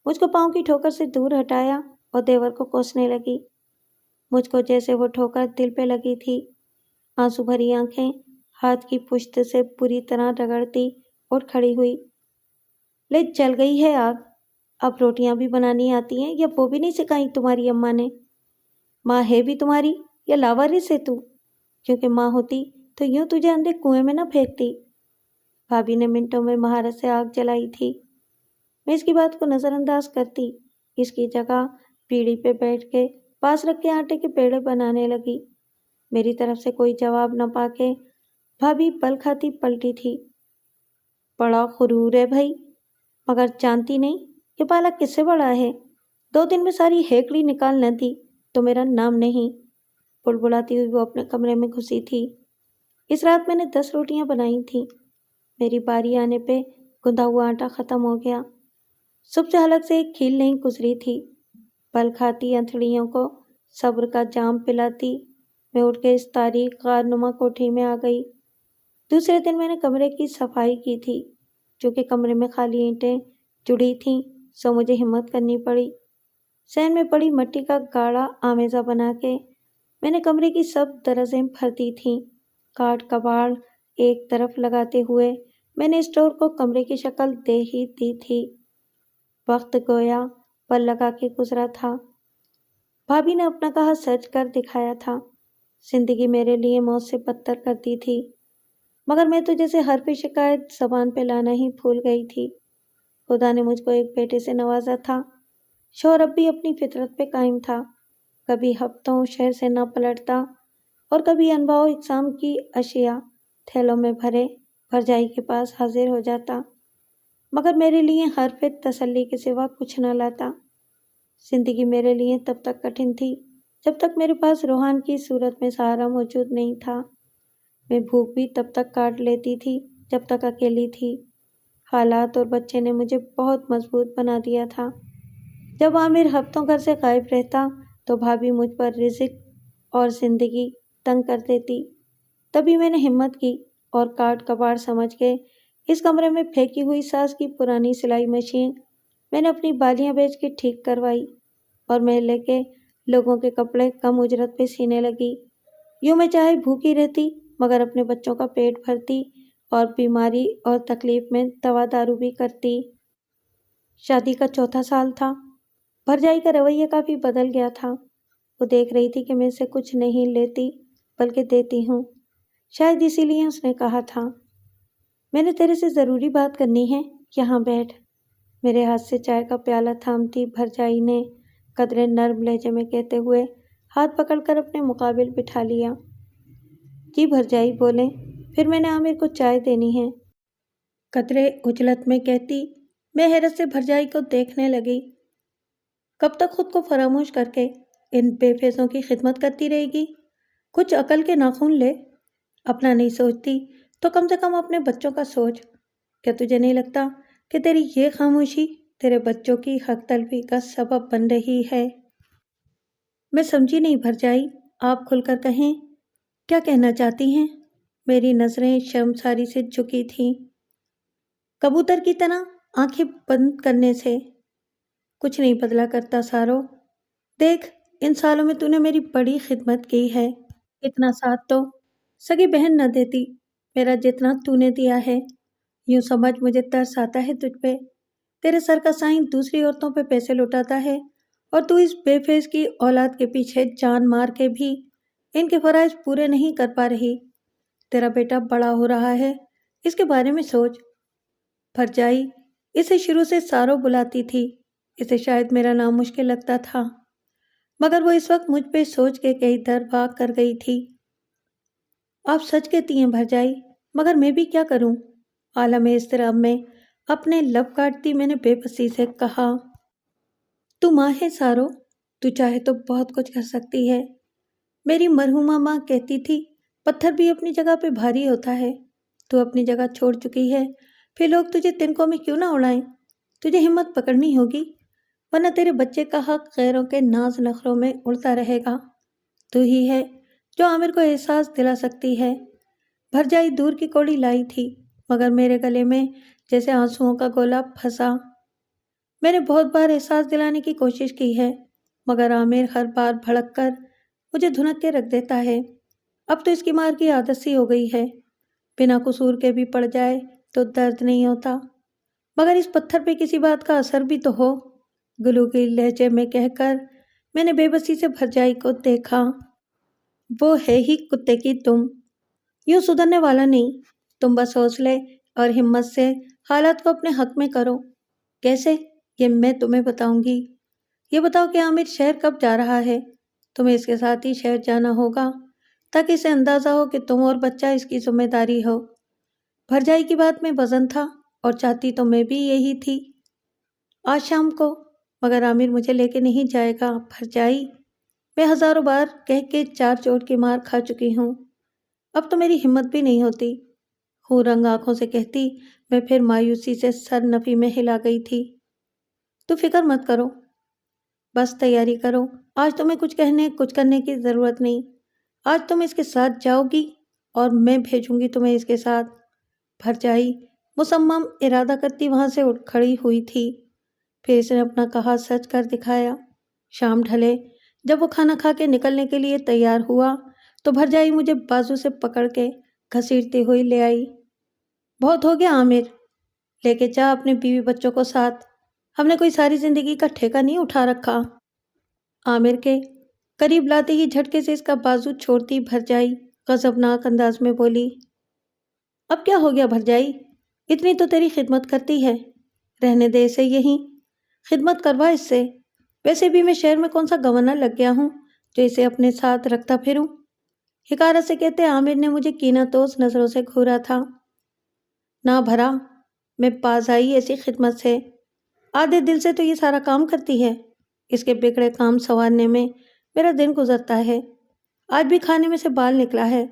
مجھ کو پاؤں کی ٹھوکر سے دور ہٹایا اور دیور کو کوسنے لگی۔ مجھ کو جیسے وہ ٹھوکر دل پہ لگی تھی۔ آنسو بھری آنکھیں ہاتھ کی پشت سے پوری طرح رگڑتی اور کھڑی ہوئی۔ لے جل گئی ہے آگ، اب روٹیاں بھی بنانی آتی ہیں یا وہ بھی نہیں سکھائی تمہاری اماں نے؟ ماں ہے بھی تمہاری یا لاوارث ہے تو؟ کیونکہ ماں ہوتی تو یوں تجھے اندھے کنویں میں نہ پھینکتی۔ بھابھی نے منٹوں میں مہارت سے آگ جلائی تھی۔ میں اس کی بات کو نظر انداز کرتی اس کی جگہ پیڑھی پہ بیٹھ کے پاس رکھ کے آٹے کے پیڑے بنانے لگی۔ میری طرف سے کوئی جواب نہ پا کے بھابھی پل کھاتی پلٹی تھی۔ بڑا غرور ہے بھائی، مگر جانتی نہیں کہ بالک کس سے بڑا ہے؟ 2 دن میں ساری ہیکڑی نکال نہ دی تو میرا نام نہیں۔ بڑبڑاتی ہوئی وہ اپنے کمرے میں گھسی تھی۔ اس رات میں نے 10 روٹیاں بنائی تھیں۔ میری باری آنے پہ گندھا ہوا آٹا ختم ہو گیا۔ صبح سے حلق سے ایک کھیل نہیں گزری تھی۔ پل کھاتی انتڑیوں کو صبر کا جام پلاتی میں اٹھ کے اس تاریک غار نما کوٹھی میں آ گئی۔ دوسرے دن میں نے کمرے کی صفائی کی تھی، چونکہ کمرے میں خالی اینٹیں جڑی تھیں سو مجھے ہمت کرنی پڑی۔ صحن میں پڑی مٹی کا گاڑا آمیزہ بنا کے میں نے کمرے کی سب درزیں بھر دی تھیں۔ کاٹ کباڑ ایک طرف لگاتے ہوئے میں نے اسٹور کو کمرے کی شکل دے ہی دی تھی۔ وقت گویا پل لگا کے گزرا تھا۔ بھابھی نے اپنا کہا سچ کر دکھایا تھا۔ زندگی میرے لیے موت سے بدتر کرتی تھی، مگر میں تو جیسے حرف شکایت زبان پہ لانا ہی بھول گئی تھی۔ خدا نے مجھ کو ایک بیٹے سے نوازا تھا۔ شوہر اب بھی اپنی فطرت پہ قائم تھا، کبھی ہفتوں شہر سے نہ پلٹتا اور کبھی انواع و اقسام کی اشیاء تھیلوں میں بھرے بھرجائی کے پاس حاضر ہو جاتا، مگر میرے لیے حرف تسلی کے سوا کچھ نہ لاتا۔ زندگی میرے لیے تب تک کٹھن تھی جب تک میرے پاس روحان کی صورت میں سہارا موجود نہیں تھا۔ میں بھوک بھی تب تک کاٹ لیتی تھی جب تک اکیلی تھی۔ حالات اور بچے نے مجھے بہت مضبوط بنا دیا تھا۔ جب عامر ہفتوں گھر سے غائب رہتا تو بھابھی مجھ پر رزق اور زندگی تنگ کر دیتی۔ تبھی میں نے ہمت کی اور کاٹ کباڑ سمجھ کے اس کمرے میں پھینکی ہوئی ساس کی پرانی سلائی مشین میں نے اپنی بالیاں بیچ کے ٹھیک کروائی اور میں لے کے لوگوں کے کپڑے کم اجرت پہ سینے لگی۔ یوں میں چاہے بھوکی رہتی مگر اپنے بچوں کا پیٹ بھرتی اور بیماری اور تکلیف میں دوا دارو بھی کرتی۔ شادی کا چوتھا سال تھا۔ بھرجائی کا رویہ کافی بدل گیا تھا۔ وہ دیکھ رہی تھی کہ میں اسے کچھ نہیں لیتی بلکہ دیتی ہوں۔ شاید اسی لیے اس نے کہا تھا، میں نے تیرے سے ضروری بات کرنی ہے، یہاں بیٹھ۔ میرے ہاتھ سے چائے کا پیالہ تھامتی بھرجائی نے قدرے نرم لہجے میں کہتے ہوئے ہاتھ پکڑ کر اپنے مقابل بٹھا لیا۔ جی بھرجائی بولیں، پھر میں نے عامر کو چائے دینی ہے، قدرے عجلت میں کہتی۔ میں حیرت سے بھرجائی کو دیکھنے لگی۔ کب تک خود کو فراموش کر کے ان بے فیضوں کی خدمت کرتی رہے گی؟ کچھ عقل کے ناخن لے۔ اپنا نہیں سوچتی تو کم سے کم اپنے بچوں کا سوچ۔ کیا تجھے نہیں لگتا کہ تیری یہ خاموشی تیرے بچوں کی حق تلفی کا سبب بن رہی ہے؟ میں سمجھی نہیں بھرجائی، آپ کھل کر کہیں، کیا کہنا چاہتی ہیں؟ میری نظریں شرمساری سے جھکی تھیں۔ کبوتر کی طرح آنکھیں بند کرنے سے کچھ نہیں بدلا کرتا سارو۔ دیکھ، ان سالوں میں تو نے میری بڑی خدمت کی ہے، اتنا ساتھ تو سگی بہن نہ دیتی میرا جتنا تو نے دیا ہے۔ یوں سمجھ مجھے ترس آتا ہے تجھ پہ۔ تیرے سر کا سائن دوسری عورتوں پہ پیسے لوٹاتا ہے اور تو اس بے فیض کی اولاد کے پیچھے جان مار کے بھی ان کے فرائض پورے نہیں کر پا رہی۔ تیرا بیٹا بڑا ہو رہا ہے، اس کے بارے میں سوچ۔ بھرجائی اسے شروع سے سارو بلاتی تھی۔ اسے شاید میرا نام مشکل لگتا تھا مگر وہ اس وقت مجھ پہ سوچ کے کئی در بھاگ کر گئی تھی۔ آپ سچ کہتی ہیں بھرجائی، مگر میں بھی کیا کروں؟ عالم اضطراب میں اپنے لب کاٹتی میں نے بے بسی سے کہا۔ تو ماں ہے سارو، تو چاہے تو بہت کچھ کر سکتی ہے۔ میری مرحومہ ماں کہتی تھی، پتھر بھی اپنی جگہ پہ بھاری ہوتا ہے۔ تو اپنی جگہ چھوڑ چکی ہے، پھر لوگ تجھے تنکوں میں کیوں نہ اڑائیں؟ تجھے ہمت پکڑنی ہوگی، ورنہ تیرے بچے کا حق غیروں کے ناز نخروں میں اڑتا رہے گا۔ تو ہی ہے جو عامر کو احساس دلا سکتی ہے۔ بھرجائی دور کی کوڑی لائی تھی مگر میرے گلے میں جیسے آنسوؤں کا گولا پھنسا۔ میں نے بہت بار احساس دلانے کی کوشش کی ہے مگر عامر ہر بار بھڑک کر مجھے دھنک کے رکھ دیتا ہے۔ اب تو اس کی مار کی عادت سی ہو گئی ہے، بنا قصور کے بھی پڑ جائے تو درد نہیں ہوتا، مگر اس پتھر پہ کسی بات کا اثر بھی تو ہو۔ گلو کے لہجے میں کہہ کر میں نے بے بسی سے بھرجائی کو دیکھا۔ وہ ہے ہی کتے کی تم، یوں سدھرنے والا نہیں۔ تم بس حوصلے اور ہمت سے حالات کو اپنے حق میں کرو۔ کیسے؟ یہ میں تمہیں بتاؤں گی۔ یہ بتاؤ کہ عامر شہر کب جا رہا ہے؟ تمہیں اس کے ساتھ ہی شہر جانا ہوگا تاکہ اسے اندازہ ہو کہ تم اور بچہ اس کی ذمہ داری ہو۔ بھرجائی کی بات میں وزن تھا اور چاہتی تو میں بھی یہی تھی۔ آج شام کو، مگر عامر مجھے لے کے نہیں جائے گا بھرجائی۔ میں ہزاروں بار کہہ کے چار چوٹ کی مار کھا چکی ہوں، اب تو میری ہمت بھی نہیں ہوتی۔ خون رنگ آنکھوں سے کہتی میں پھر مایوسی سے سر نفی میں ہلا گئی تھی۔ تو فکر مت کرو، بس تیاری کرو، آج تمہیں کچھ کہنے کچھ کرنے کی ضرورت نہیں۔ آج تم اس کے ساتھ جاؤ گی اور میں بھیجوں گی تمہیں اس کے ساتھ۔ بھرجائی مصمم ارادہ کرتی وہاں سے اٹھ کھڑی ہوئی تھی، پھر اس نے اپنا کہا سچ کر دکھایا۔ شام ڈھلے جب وہ کھانا کھا کے نکلنے کے لیے تیار ہوا تو بھرجائی مجھے بازو سے پکڑ کے گھسیٹتی ہوئی لے آئی۔ بہت ہو گیا عامر، لے کے جا اپنے بیوی بچوں کو ساتھ، ہم نے کوئی ساری زندگی کا ٹھیکہ نہیں اٹھا رکھا۔ عامر کے قریب لاتے ہی جھٹکے سے اس کا بازو چھوڑتی بھرجائی غضبناک انداز میں بولی، اب کیا ہو گیا بھرجائی؟ اتنی تو تیری خدمت کرتی ہے، رہنے دے اسے یہیں، خدمت کروا اس سے۔ ویسے بھی میں شہر میں کون سا گورنر لگ گیا ہوں جو اسے اپنے ساتھ رکھتا پھروں؟ حقارت سے کہتے عامر نے مجھے کینہ توز نظروں سے گھورا تھا۔ نہ بھرا، میں باز آئی ایسی خدمت سے، آدھے دل سے تو یہ سارا کام کرتی ہے، اس کے بگڑے کام سنوارنے میں میرا دن گزرتا ہے۔ آج بھی کھانے میں سے بال نکلا ہے،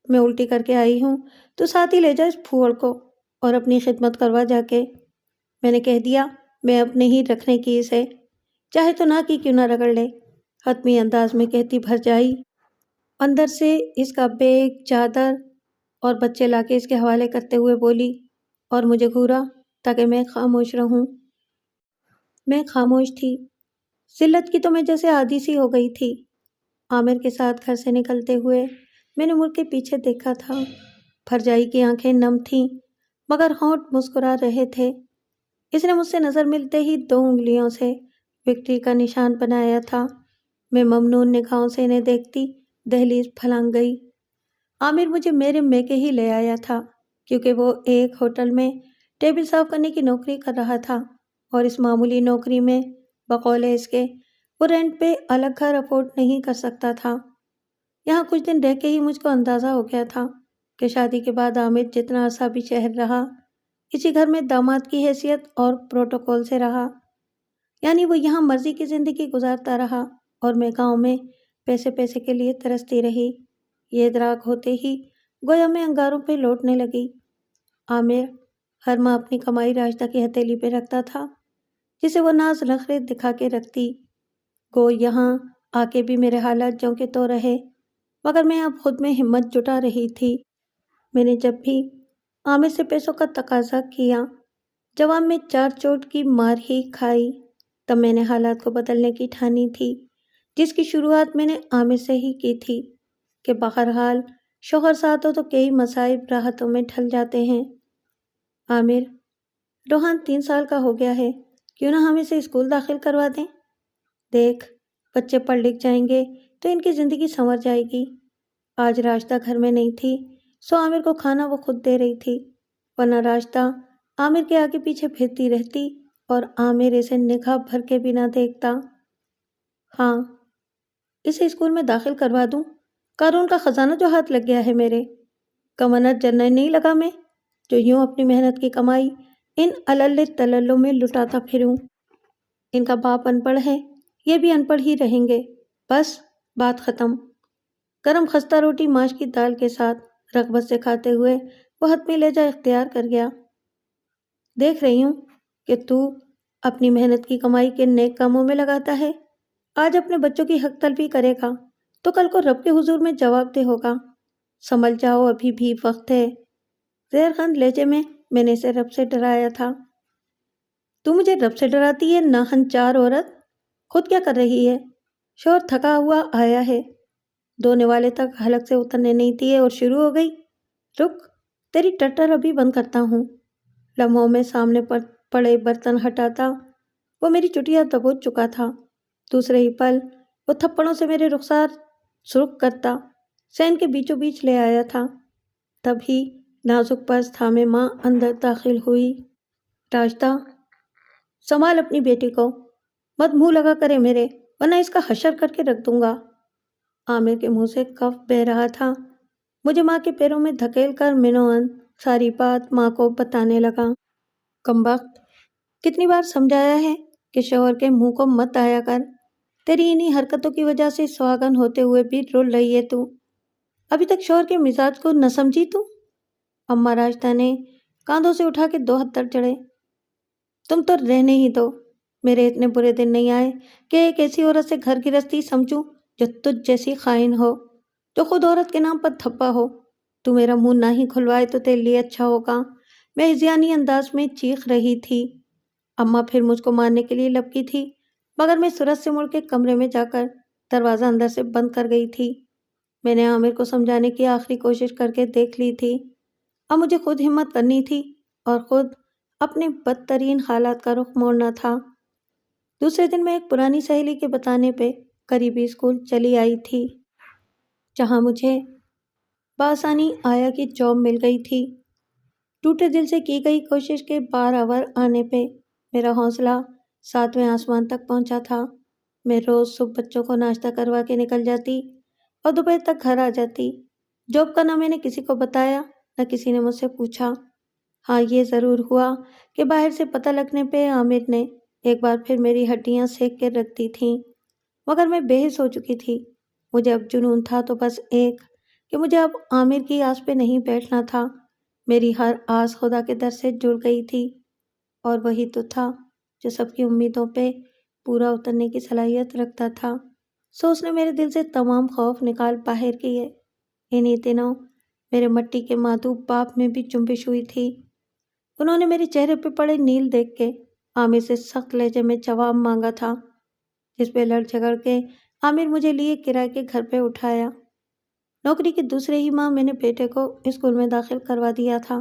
میں الٹی کر کے آئی ہوں تو ساتھ ہی لے جا اس پھوڑ کو اور اپنی خدمت کروا جا کے۔ میں نے کہہ دیا میں اپنے ہی رکھنے کی اسے، چاہے تو نہ کی کیوں نہ رگڑ لے، حتمی انداز میں کہتی بھرجائی، اندر سے اس کا بیگ چادر اور بچے لا کے اس کے حوالے کرتے ہوئے بولی، اور مجھے گھورا تاکہ میں خاموش رہوں۔ میں خاموش تھی۔ ذلت کی تو میں جیسے عادی سی ہو گئی تھی۔ عامر کے ساتھ گھر سے نکلتے ہوئے میں نے مڑ کے پیچھے دیکھا تھا۔ بھرجائی کی آنکھیں نم تھیں مگر ہونٹ مسکرا رہے تھے۔ اس نے مجھ سے نظر ملتے ہی 2 انگلیوں سے وکٹری کا نشان بنایا تھا۔ میں ممنون نگاہوں سے انہیں دیکھتی دہلیز پھلانگ گئی۔ عامر مجھے میرے میکے ہی لے آیا تھا کیونکہ وہ ایک ہوٹل میں ٹیبل صاف کرنے کی نوکری کر رہا تھا اور اس معمولی نوکری میں بقول اس کے وہ رینٹ پہ الگ گھر افورڈ نہیں کر سکتا تھا۔ یہاں کچھ دن رہ کے ہی مجھ کو اندازہ ہو گیا تھا کہ شادی کے بعد عامر جتنا عرصہ بھی شہر رہا اسی گھر میں داماد کی حیثیت اور پروٹوکول سے رہا، یعنی وہ یہاں مرضی کی زندگی گزارتا رہا اور میں گاؤں میں پیسے کے لیے ترستی رہی۔ یہ ادراک ہوتے ہی گویا میں انگاروں پہ لوٹنے لگی۔ عامر ہر ماہ اپنی کمائی راشدہ کی ہتھیلی پہ رکھتا تھا جسے وہ ناز نخرے دکھا کے رکھتی۔ گو یہاں آ کے بھی میرے حالات جوں کے تو رہے مگر میں اب خود میں ہمت جٹا رہی تھی۔ میں نے جب بھی عامر سے پیسوں کا تقاضا کیا جواب میں 4 چوٹ کی مار ہی کھائی۔ تب میں نے حالات کو بدلنے کی ٹھانی تھی جس کی شروعات میں نے عامر سے ہی کی تھی کہ بہرحال شوہر ساتھ ہو تو کئی مصائب راحتوں میں ڈھل جاتے ہیں۔ عامر، روحان 3 سال کا ہو گیا ہے، کیوں نہ ہم اسے اسکول داخل کروا دیں؟ دیکھ، بچے پڑھ لکھ جائیں گے تو ان کی زندگی سنور جائے گی۔ آج راشدہ گھر میں نہیں تھی سو عامر کو کھانا وہ خود دے رہی تھی، ورنہ راشدہ عامر کے آگے پیچھے پھرتی رہتی اور عامر اسے نگاہ بھر کے بھی نہ دیکھتا۔ ہاں، اسے اسکول میں داخل کروا دوں۔ قارون کا خزانہ جو ہاتھ لگ گیا ہے میرے، کمانت جنرل نہیں لگا میں جو یوں اپنی محنت کی کمائی ان الل تللوں میں لٹاتا پھروں۔ ان کا باپ ان پڑھ ہے، یہ بھی ان پڑھ ہی رہیں گے، بس بات ختم۔ گرم خستہ روٹی ماش کی دال کے ساتھ رغبت سے کھاتے ہوئے وہ حتمی لہجہ اختیار کر گیا۔ دیکھ رہی ہوں کہ تو اپنی محنت کی کمائی کے نیک کاموں میں لگاتا ہے۔ آج اپنے بچوں کی حق تلفی کرے گا تو کل کو رب کے حضور میں جواب دہ ہوگا۔ سنبھل جاؤ، ابھی بھی وقت ہے۔ زہر خند لہجے میں نے اسے رب سے ڈرایا تھا۔ تو مجھے رب سے ڈراتی ہے ناہنچار عورت؟ خود کیا کر رہی ہے؟ شوہر تھکا ہوا آیا ہے، 2 نوالے تک حلق سے اترنے نہیں دیے اور شروع ہو گئی۔ رک، تیری ٹٹر ابھی بند کرتا ہوں۔ لمحوں میں سامنے پڑے برتن ہٹاتا وہ میری چٹیا دبوچ چکا تھا۔ دوسرے ہی پل وہ تھپڑوں سے میرے رخسار سرخ کرتا سین کے بیچوں بیچ لے آیا تھا۔ تبھی نازک پرس تھامے ماں اندر داخل ہوئی۔ راشدہ، سنبھال اپنی بیٹی کو، مت منہ لگا کرے میرے، ورنہ اس کا حشر کر کے رکھ دوں گا۔ عامر کے منہ سے کف بہہ رہا تھا۔ مجھے ماں کے پیروں میں دھکیل کر منوان ساری بات ماں کو بتانے لگا۔ کمبخت، کتنی بار سمجھایا ہے کہ شوہر کے منہ کو مت آیا کر، تیری انہی حرکتوں کی وجہ سے سہاگن ہوتے ہوئے بھی رول رہی ہے تو۔ ابھی تک شوہر کے مزاج کو نہ سمجھی تو؟ اماں راشدہ نے کاندھوں سے اٹھا کے 2 ہتھ تر چڑھے۔ تم تو رہنے ہی دو، میرے اتنے برے دن نہیں آئے کہ ایک ایسی عورت سے گھر گرہستی سمجھوں جو تجھ جیسی خائن ہو، جو خود عورت کے نام پر دھبا ہو۔ تو میرا منہ نہ ہی کھلوائے تو تیرے لیے اچھا ہوگا، میں ہذیانی انداز میں چیخ رہی تھی۔ اماں پھر مجھ کو مارنے کے لیے لپکی تھی مگر میں سرت سے مڑ کے کمرے میں جا کر دروازہ اندر سے بند کر گئی تھی۔ میں نے عامر کو سمجھانے کی آخری کوشش کر کے دیکھ لی تھی۔ اب مجھے خود ہمت کرنی تھی اور خود اپنے بدترین حالات کا رخ موڑنا تھا۔ دوسرے دن میں ایک پرانی سہیلی کے بتانے پہ قریبی اسکول چلی آئی تھی جہاں مجھے بآسانی آیا کی جاب مل گئی تھی۔ ٹوٹے دل سے کی گئی کوشش کے بارآور آنے پہ میرا حوصلہ 7ویں آسمان تک پہنچا تھا۔ میں روز صبح بچوں کو ناشتہ کروا کے نکل جاتی اور دوپہر تک گھر آ جاتی۔ جاب کا نہ میں نے کسی کو بتایا نہ کسی نے مجھ سے پوچھا۔ ہاں، یہ ضرور ہوا کہ باہر سے پتہ لگنے پہ عامر نے ایک بار پھر میری ہڈیاں سینک کے رکھ دی تھیں، مگر میں بے حس ہو چکی تھی۔ مجھے اب جنون تھا تو بس ایک کہ مجھے اب عامر کی آس پہ نہیں بیٹھنا تھا۔ میری ہر آس خدا کے در سے جڑ گئی تھی اور وہی تو تھا جو سب کی امیدوں پہ پورا اترنے کی صلاحیت رکھتا تھا۔ سو اس نے میرے دل سے تمام خوف نکال باہر کیے۔ انہی دنوں میرے مٹی کے مادھو باپ میں بھی جنبش ہوئی تھی۔ انہوں نے میرے چہرے پہ پڑے نیل دیکھ کے عامر سے سخت لہجے میں جواب مانگا تھا، جس پہ لڑ جھگڑ کے عامر مجھے لیے کرائے کے گھر پہ اٹھایا۔ نوکری کے دوسرے ہی ماہ میں نے بیٹے کو اسکول میں داخل کروا دیا تھا۔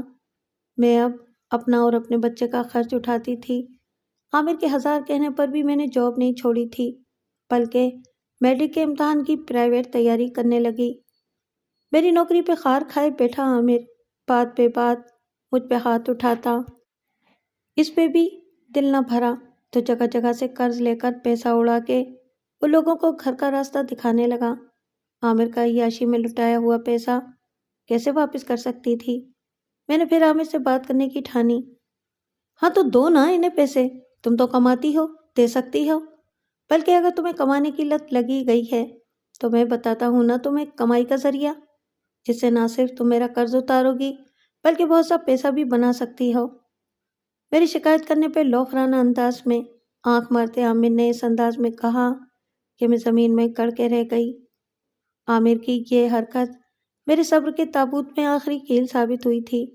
میں اب اپنا اور اپنے بچے کا خرچ اٹھاتی تھی۔ عامر کے 1000 کہنے پر بھی میں نے جاب نہیں چھوڑی تھی، بلکہ میٹرک کے امتحان کی پرائیویٹ تیاری کرنے لگی۔ میری نوکری پہ خار کھائے بیٹھا عامر بات پہ بات مجھ پہ ہاتھ اٹھاتا۔ اس پہ بھی دل نہ بھرا تو جگہ جگہ سے قرض لے کر پیسہ اڑا کے وہ لوگوں کو گھر کا راستہ دکھانے لگا۔ عامر کا عیاشی میں لٹایا ہوا پیسہ کیسے واپس کر سکتی تھی؟ میں نے پھر عامر سے بات کرنے کی ٹھانی۔ ہاں تو دو نا انہیں پیسے، تم تو کماتی ہو، دے سکتی ہو۔ بلکہ اگر تمہیں کمانے کی لت لگی گئی ہے تو میں بتاتا ہوں نا تمہیں کمائی کا ذریعہ، جس سے نہ صرف تم میرا قرض اتارو گی بلکہ بہت سا پیسہ بھی بنا سکتی ہو۔ میری شکایت کرنے پہ لوفرانہ انداز میں آنکھ مارتے عامر نے اس انداز میں کہا کہ میں زمین میں کڑ کے رہ گئی۔ عامر کی یہ حرکت میرے صبر کے تابوت میں آخری کیل ثابت ہوئی تھی۔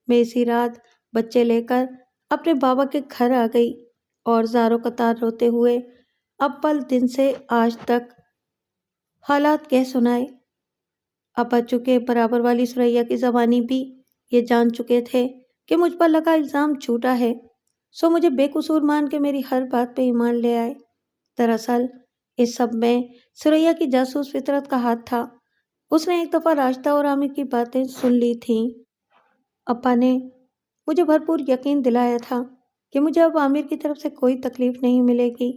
میں اسی رات بچے لے کر اپنے بابا کے گھر آ گئی اور زاروں قطار روتے ہوئے اول دن سے آج تک حالات کہہ سنائے۔ ابا چکے برابر والی سریا کی زبانی بھی یہ جان چکے تھے کہ مجھ پر لگا الزام جھوٹا ہے، سو مجھے بے قصور مان کے میری ہر بات پہ ایمان لے آئے۔ دراصل اس سب میں سریا کی جاسوس فطرت کا ہاتھ تھا۔ اس نے ایک دفعہ راشدہ اور عامر کی باتیں سن لی تھیں۔ ابا نے مجھے بھرپور یقین دلایا تھا کہ مجھے اب عامر کی طرف سے کوئی تکلیف نہیں ملے گی،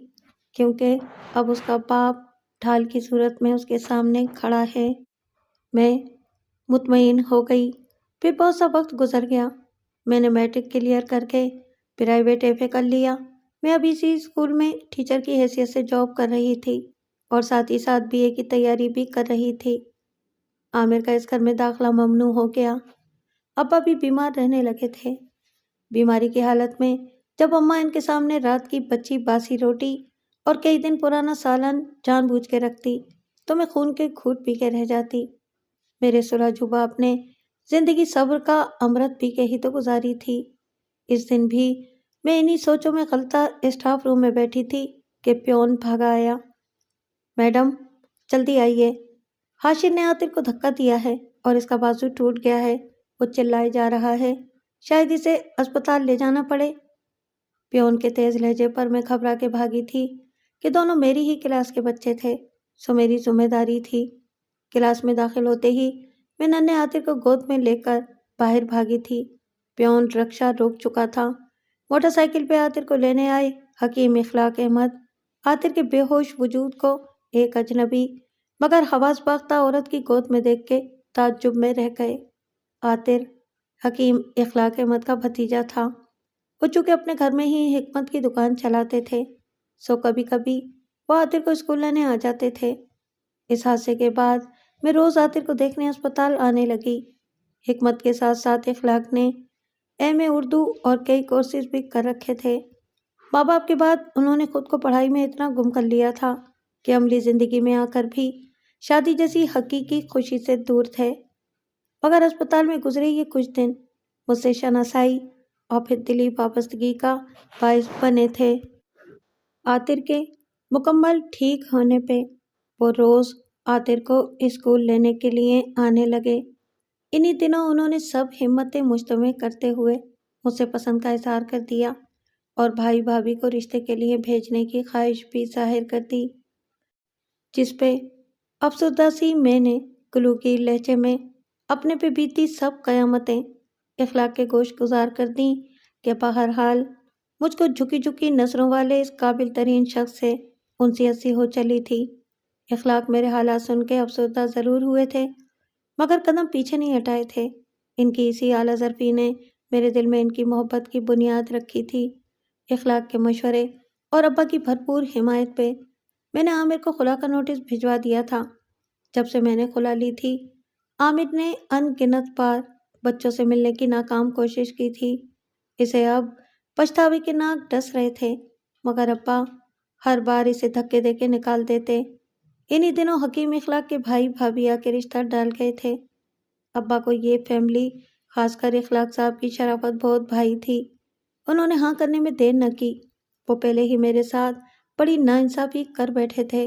کیونکہ اب اس کا باپ ڈھال کی صورت میں اس کے سامنے کھڑا ہے۔ میں مطمئن ہو گئی۔ پھر بہت سا وقت گزر گیا۔ میں نے میٹرک کلیئر کر کے پرائیویٹ ایف اے کر لیا۔ میں اب اسی اسکول میں ٹیچر کی حیثیت سے جاب کر رہی تھی اور ساتھ ہی ساتھ بی اے کی تیاری بھی کر رہی تھی۔ عامر کا اس گھر میں داخلہ ممنوع ہو گیا۔ ابا بھی بیمار رہنے لگے تھے۔ بیماری کی حالت میں جب اماں ان کے سامنے رات کی بچی باسی روٹی اور کئی دن پرانا سالن جان بوجھ کے رکھتی تو میں خون کے گھونٹ پی کے رہ جاتی۔ میرے سراجو باپ نے زندگی صبر کا امرت پی کے ہی تو گزاری تھی۔ اس دن بھی میں انہی سوچوں میں غلطہ اسٹاف روم میں بیٹھی تھی کہ پیون بھاگا آیا۔ میڈم جلدی آئیے، حاشر نے عاطر کو دھکا دیا ہے اور اس کا بازو ٹوٹ گیا ہے، وہ چلائے جا رہا ہے، شاید اسے اسپتال لے جانا پڑے۔ پیون کے تیز لہجے پر میں گھبرا کے بھاگی تھی کہ دونوں میری ہی کلاس کے بچے تھے، سو میری ذمہ داری تھی۔ کلاس میں داخل ہوتے ہی میں ننھے عاطر کو گود میں لے کر باہر بھاگی تھی۔ پیون رکشہ روک چکا تھا۔ موٹر سائیکل پہ عاطر کو لینے آئے حکیم اخلاق احمد عاطر کے بے ہوش وجود کو ایک اجنبی مگر حواس باختہ عورت کی گود میں دیکھ کے تعجب میں رہ گئے۔ عاطر حکیم اخلاق احمد کا بھتیجا تھا۔ وہ چونکہ اپنے گھر میں ہی حکمت کی دکان چلاتے تھے، سو کبھی کبھی وہ عاطر کو اسکول لینے آ جاتے تھے۔ اس حادثے کے بعد میں روز عاطر کو دیکھنے اسپتال آنے لگی۔ حکمت کے ساتھ ساتھ اخلاق نے ایم اے اردو اور کئی کورسز بھی کر رکھے تھے۔ ماں باپ کے بعد انہوں نے خود کو پڑھائی میں اتنا گم کر لیا تھا کہ عملی زندگی میں آ کر بھی شادی جیسی حقیقی خوشی سے دور تھے۔ مگر اسپتال میں گزرے یہ کچھ دن مجھ سے شناسائی اور پھر دلی وابستگی کا باعث بنے تھے۔ عاطر کے مکمل ٹھیک ہونے پہ وہ روز عاطر کو اسکول لینے کے لیے آنے لگے۔ انہی دنوں انہوں نے سب ہمتیں مجتمع کرتے ہوئے مجھ سے پسند کا اظہار کر دیا اور بھائی بھابھی کو رشتے کے لیے بھیجنے کی خواہش بھی ظاہر کر دی، جس پہ افسردہ سی میں نے گلوگیر لہجے میں اپنے پہ بیتی سب قیامتیں اخلاق کے گوش گزار کر دیں کہ بہرحال مجھ کو جھکی جھکی نظروں والے اس قابل ترین شخص سے انسی ہنسی ہو چلی تھی۔ اخلاق میرے حالات سن کے افسردہ ضرور ہوئے تھے مگر قدم پیچھے نہیں ہٹائے تھے۔ ان کی اسی اعلیٰ ظرفی نے میرے دل میں ان کی محبت کی بنیاد رکھی تھی۔ اخلاق کے مشورے اور ابا کی بھرپور حمایت پہ میں نے عامر کو خلا کا نوٹس بھجوا دیا تھا۔ جب سے میں نے خلا لی تھی عامر نے ان گنت بار بچوں سے ملنے کی ناکام کوشش کی تھی۔ اسے اب پچھتاوے کے ناک ڈس رہے تھے مگر ابا ہر بار اسے دھکے دے کے نکال دیتے۔ انہی دنوں حکیم اخلاق کے بھائی بھابھی آ کے رشتہ ڈال گئے تھے۔ ابا کو یہ فیملی خاص کر اخلاق صاحب کی شرافت بہت بھاری تھی۔ انہوں نے ہاں کرنے میں دیر نہ کی۔ وہ پہلے ہی میرے ساتھ بڑی ناانصافی کر بیٹھے تھے،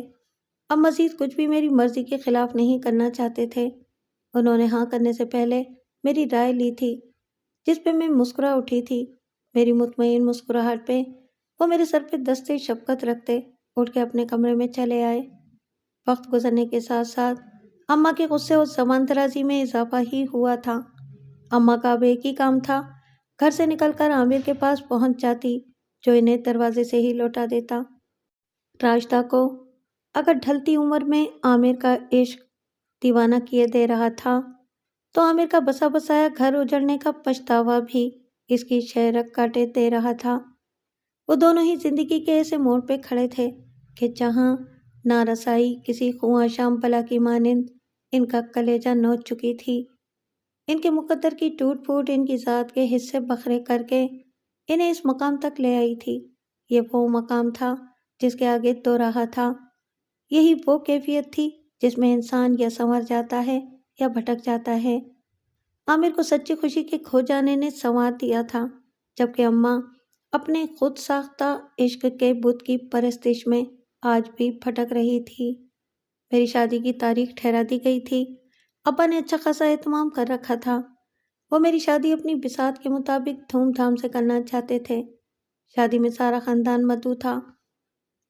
اب مزید کچھ بھی میری مرضی کے خلاف نہیں کرنا چاہتے تھے۔ انہوں نے ہاں کرنے سے پہلے میری رائے لی تھی، جس پہ میں مسکرا اٹھی تھی۔ میری مطمئن مسکراہٹ پہ وہ میرے سر پہ دستے شفقت رکھتے اٹھ کے اپنے کمرے میں چلے آئے۔ وقت گزرنے کے ساتھ ساتھ اماں کے غصے اور زبان درازی میں اضافہ ہی ہوا تھا۔ اماں کا اب ایک ہی کام تھا، گھر سے نکل کر عامر کے پاس پہنچ جاتی، جو انہیں دروازے سے ہی لوٹا دیتا۔ راجدہ کو اگر ڈھلتی عمر میں عامر کا عشق دیوانہ کیے دے رہا تھا، تو عامر کا بسا بسایا گھر اجڑنے کا پچھتاوا بھی اس کی شہرک کاٹے دے رہا تھا۔ وہ دونوں ہی زندگی کے ایسے موڑ پہ کھڑے تھے کہ جہاں نارسائی کسی خواہ شام بلا کی مانند ان کا کلیجہ نوچ چکی تھی۔ ان کے مقدر کی ٹوٹ پھوٹ ان کی ذات کے حصے بکھرے کر کے انہیں اس مقام تک لے آئی تھی۔ یہ وہ مقام تھا جس کے آگے دو راہ تھا۔ یہی وہ کیفیت تھی جس میں انسان یا سنور جاتا ہے یا بھٹک جاتا ہے۔ عامر کو سچی خوشی کے کھو جانے نے سنوار دیا تھا، جبکہ اماں اپنے خود ساختہ عشق کے بت کی پرستش میں آج بھی بھٹک رہی تھی۔ میری شادی کی تاریخ ٹھہرا دی گئی تھی۔ ابا نے اچھا خاصا اہتمام کر رکھا تھا۔ وہ میری شادی اپنی بساط کے مطابق دھوم دھام سے کرنا چاہتے تھے۔ شادی میں سارا خاندان مدعو تھا۔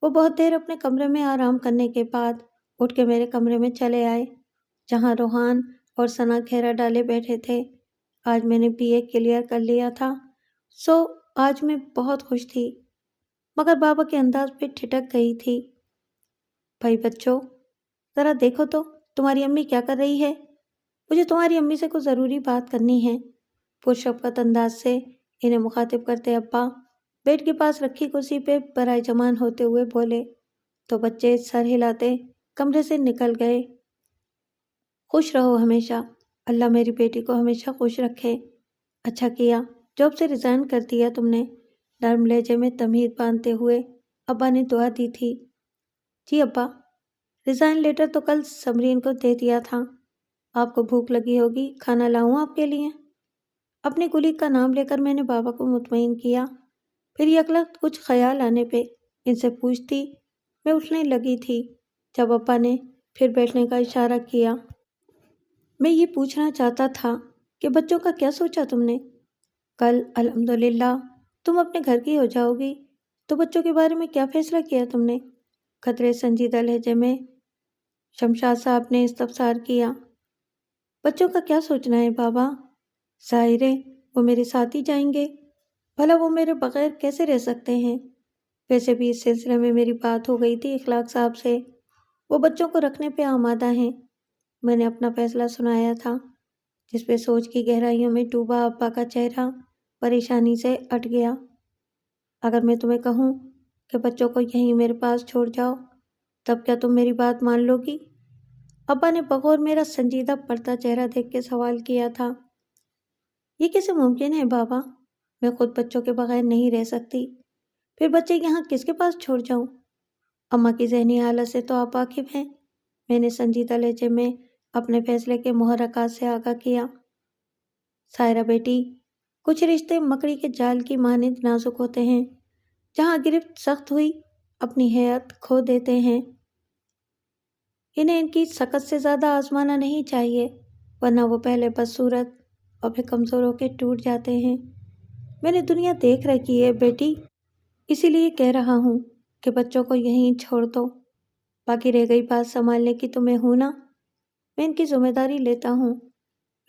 وہ بہت دیر اپنے کمرے میں آرام کرنے کے بعد اٹھ کے میرے کمرے میں چلے آئے، جہاں روحان اور ثنا گھیرا ڈالے بیٹھے تھے۔ آج میں نے BA کلیئر کر لیا تھا، سو آج میں بہت خوش تھی، مگر بابا کے انداز پہ ٹھٹک گئی تھی۔ بھائی بچوں، ذرا دیکھو تو تمہاری امی کیا کر رہی ہے؟ مجھے تمہاری امی سے کوئی ضروری بات کرنی ہے، پرشفقت انداز سے انہیں مخاطب کرتے ابا بیڈ کے پاس رکھی کرسی پہ برائے جمان ہوتے ہوئے بولے، تو بچے سر ہلاتے کمرے سے نکل گئے۔ خوش رہو ہمیشہ، اللہ میری بیٹی کو ہمیشہ خوش رکھے۔ اچھا کیا جاب سے ریزائن کر دیا تم نے، نرم لہجے میں تمہید باندھتے ہوئے ابا نے دعا دی تھی۔ جی ابا، ریزائن لیٹر تو کل سمرین کو دے دیا تھا۔ آپ کو بھوک لگی ہوگی، کھانا لاؤں آپ کے لیے؟ اپنے کلیگ کا نام لے کر میں نے بابا کو مطمئن کیا، پھر یکلخت کچھ خیال آنے پہ ان سے پوچھتی میں اٹھنے لگی تھی، جب ابا نے پھر بیٹھنے کا اشارہ کیا۔ میں یہ پوچھنا چاہتا تھا کہ بچوں کا کیا سوچا تم نے؟ کل الحمدللہ تم اپنے گھر کی ہو جاؤ گی، تو بچوں کے بارے میں کیا فیصلہ کیا تم نے؟ خطرے سنجیدہ لہجے میں شمشاد صاحب نے استفسار کیا۔ بچوں کا کیا سوچنا ہے بابا؟ ظاہر ہے وہ میرے ساتھ ہی جائیں گے، بھلا وہ میرے بغیر کیسے رہ سکتے ہیں؟ ویسے بھی اس سلسلے میں میری بات ہو گئی تھی اخلاق صاحب سے، وہ بچوں کو رکھنے پہ آمادہ ہیں۔ میں نے اپنا فیصلہ سنایا تھا، جس پہ سوچ کی گہرائیوں میں ڈوبا ابا کا چہرہ پریشانی سے اٹ گیا۔ اگر میں تمہیں کہوں کہ بچوں کو یہیں میرے پاس چھوڑ جاؤ، تب کیا تم میری بات مان لو گی؟ ابا نے بغور میرا سنجیدہ پڑتا چہرہ دیکھ کے سوال کیا تھا۔ یہ کیسے ممکن ہے بابا؟ میں خود بچوں کے بغیر نہیں رہ سکتی، پھر بچے یہاں کس کے پاس چھوڑ جاؤں؟ اماں کی ذہنی حالت سے تو آپ واقف ہیں، میں نے سنجیدہ لہجے میں اپنے فیصلے کے محرکات سے آگاہ کیا۔ سائرہ بیٹی، کچھ رشتے مکڑی کے جال کی مانند نازک ہوتے ہیں، جہاں گرفت سخت ہوئی اپنی حیات کھو دیتے ہیں۔ انہیں ان کی سکت سے زیادہ آزمانا نہیں چاہیے، ورنہ وہ پہلے بدصورت اور پھر کمزور ہو کے ٹوٹ جاتے ہیں۔ میں نے دنیا دیکھ رکھی ہے بیٹی، اسی لیے کہہ رہا ہوں کہ بچوں کو یہیں چھوڑ دو۔ باقی رہ گئی بات سنبھالنے کی تو میں ہوں نا، میں ان کی ذمہ داری لیتا ہوں۔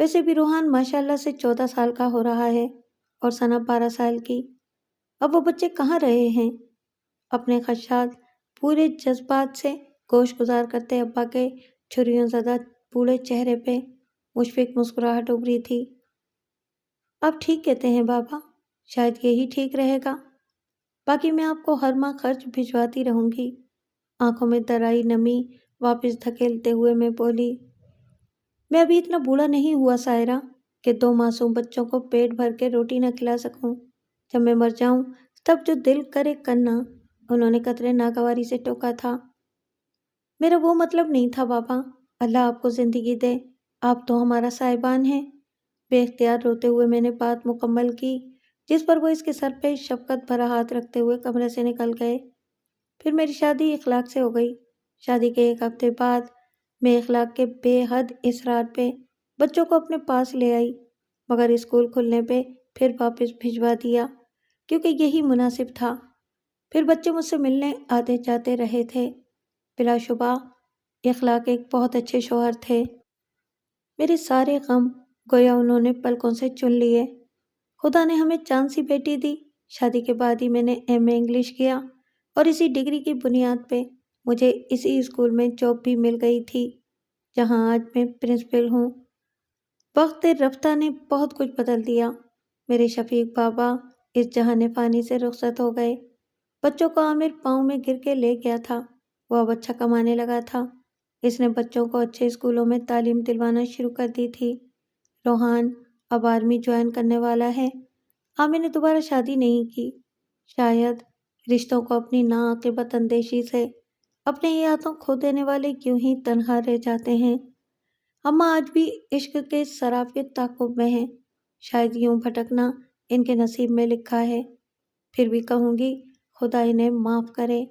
ویسے بھی روحان ماشاءاللہ سے 14 سال کا ہو رہا ہے اور ثنا 12 سال کی۔ اب وہ بچے کہاں رہے ہیں؟ اپنے خدشات پورے جذبات سے گوش گزار کرتے ابا کے چھریوں زدہ بوڑھے چہرے پہ مشفق مسکراہٹ ابھری تھی۔ آپ ٹھیک کہتے ہیں بابا، شاید یہی ٹھیک رہے گا۔ باقی میں آپ کو ہر ماہ خرچ بھجواتی رہوں گی۔ آنکھوں میں درائی نمی واپس دھکیلتے ہوئے میں بولی، میں ابھی اتنا بوڑھا نہیں ہوا سائرہ کہ 2 معصوم بچوں کو پیٹ بھر کے روٹی نہ کھلا سکوں۔ جب میں مر جاؤں تب جو دل کرے کرنا، انہوں نے قطرے ناگواری سے ٹوکا تھا۔ میرا وہ مطلب نہیں تھا بابا، اللہ آپ کو زندگی دے، آپ تو ہمارا صاحبان ہیں، بے اختیار روتے ہوئے میں نے بات مکمل کی، جس پر وہ اس کے سر پہ شفقت بھرا ہاتھ رکھتے ہوئے کمرے سے نکل گئے۔ پھر میری شادی اخلاق سے ہو گئی۔ شادی کے 1 ہفتے بعد میں اخلاق کے بے حد اصرار پہ بچوں کو اپنے پاس لے آئی، مگر اسکول کھلنے پہ پھر واپس بھجوا دیا، کیونکہ یہی مناسب تھا۔ پھر بچے مجھ سے ملنے آتے جاتے رہے تھے۔ بلا شبہ اخلاق ایک بہت اچھے شوہر تھے۔ میرے سارے غم گویا انہوں نے پلکوں سے چن لیے۔ خدا نے ہمیں چاند سی بیٹی دی۔ شادی کے بعد ہی میں نے ایم اے انگلش کیا اور اسی ڈگری کی بنیاد پہ مجھے اسی اسکول میں جاب بھی مل گئی تھی، جہاں آج میں پرنسپل ہوں۔ وقت رفتہ نے بہت کچھ بدل دیا۔ میرے شفیق بابا اس جہان فانی سے رخصت ہو گئے۔ بچوں کو عامر پاؤں میں گر کے لے گیا تھا، وہ اب اچھا کمانے لگا تھا۔ اس نے بچوں کو اچھے اسکولوں میں تعلیم دلوانا شروع کر دی تھی۔ روحان اب آرمی جوائن کرنے والا ہے۔ عامر نے دوبارہ شادی نہیں کی۔ شاید رشتوں کو اپنی ناعاقبت اندیشی سے اپنے ہی ہاتھوں کھو دینے والے کیوں ہی تنہا رہ جاتے ہیں۔ اماں آج بھی عشق کے سراب کے تعاقب میں ہیں۔ شاید یوں بھٹکنا ان کے نصیب میں لکھا ہے۔ پھر بھی کہوں گی خدا انہیں معاف کرے۔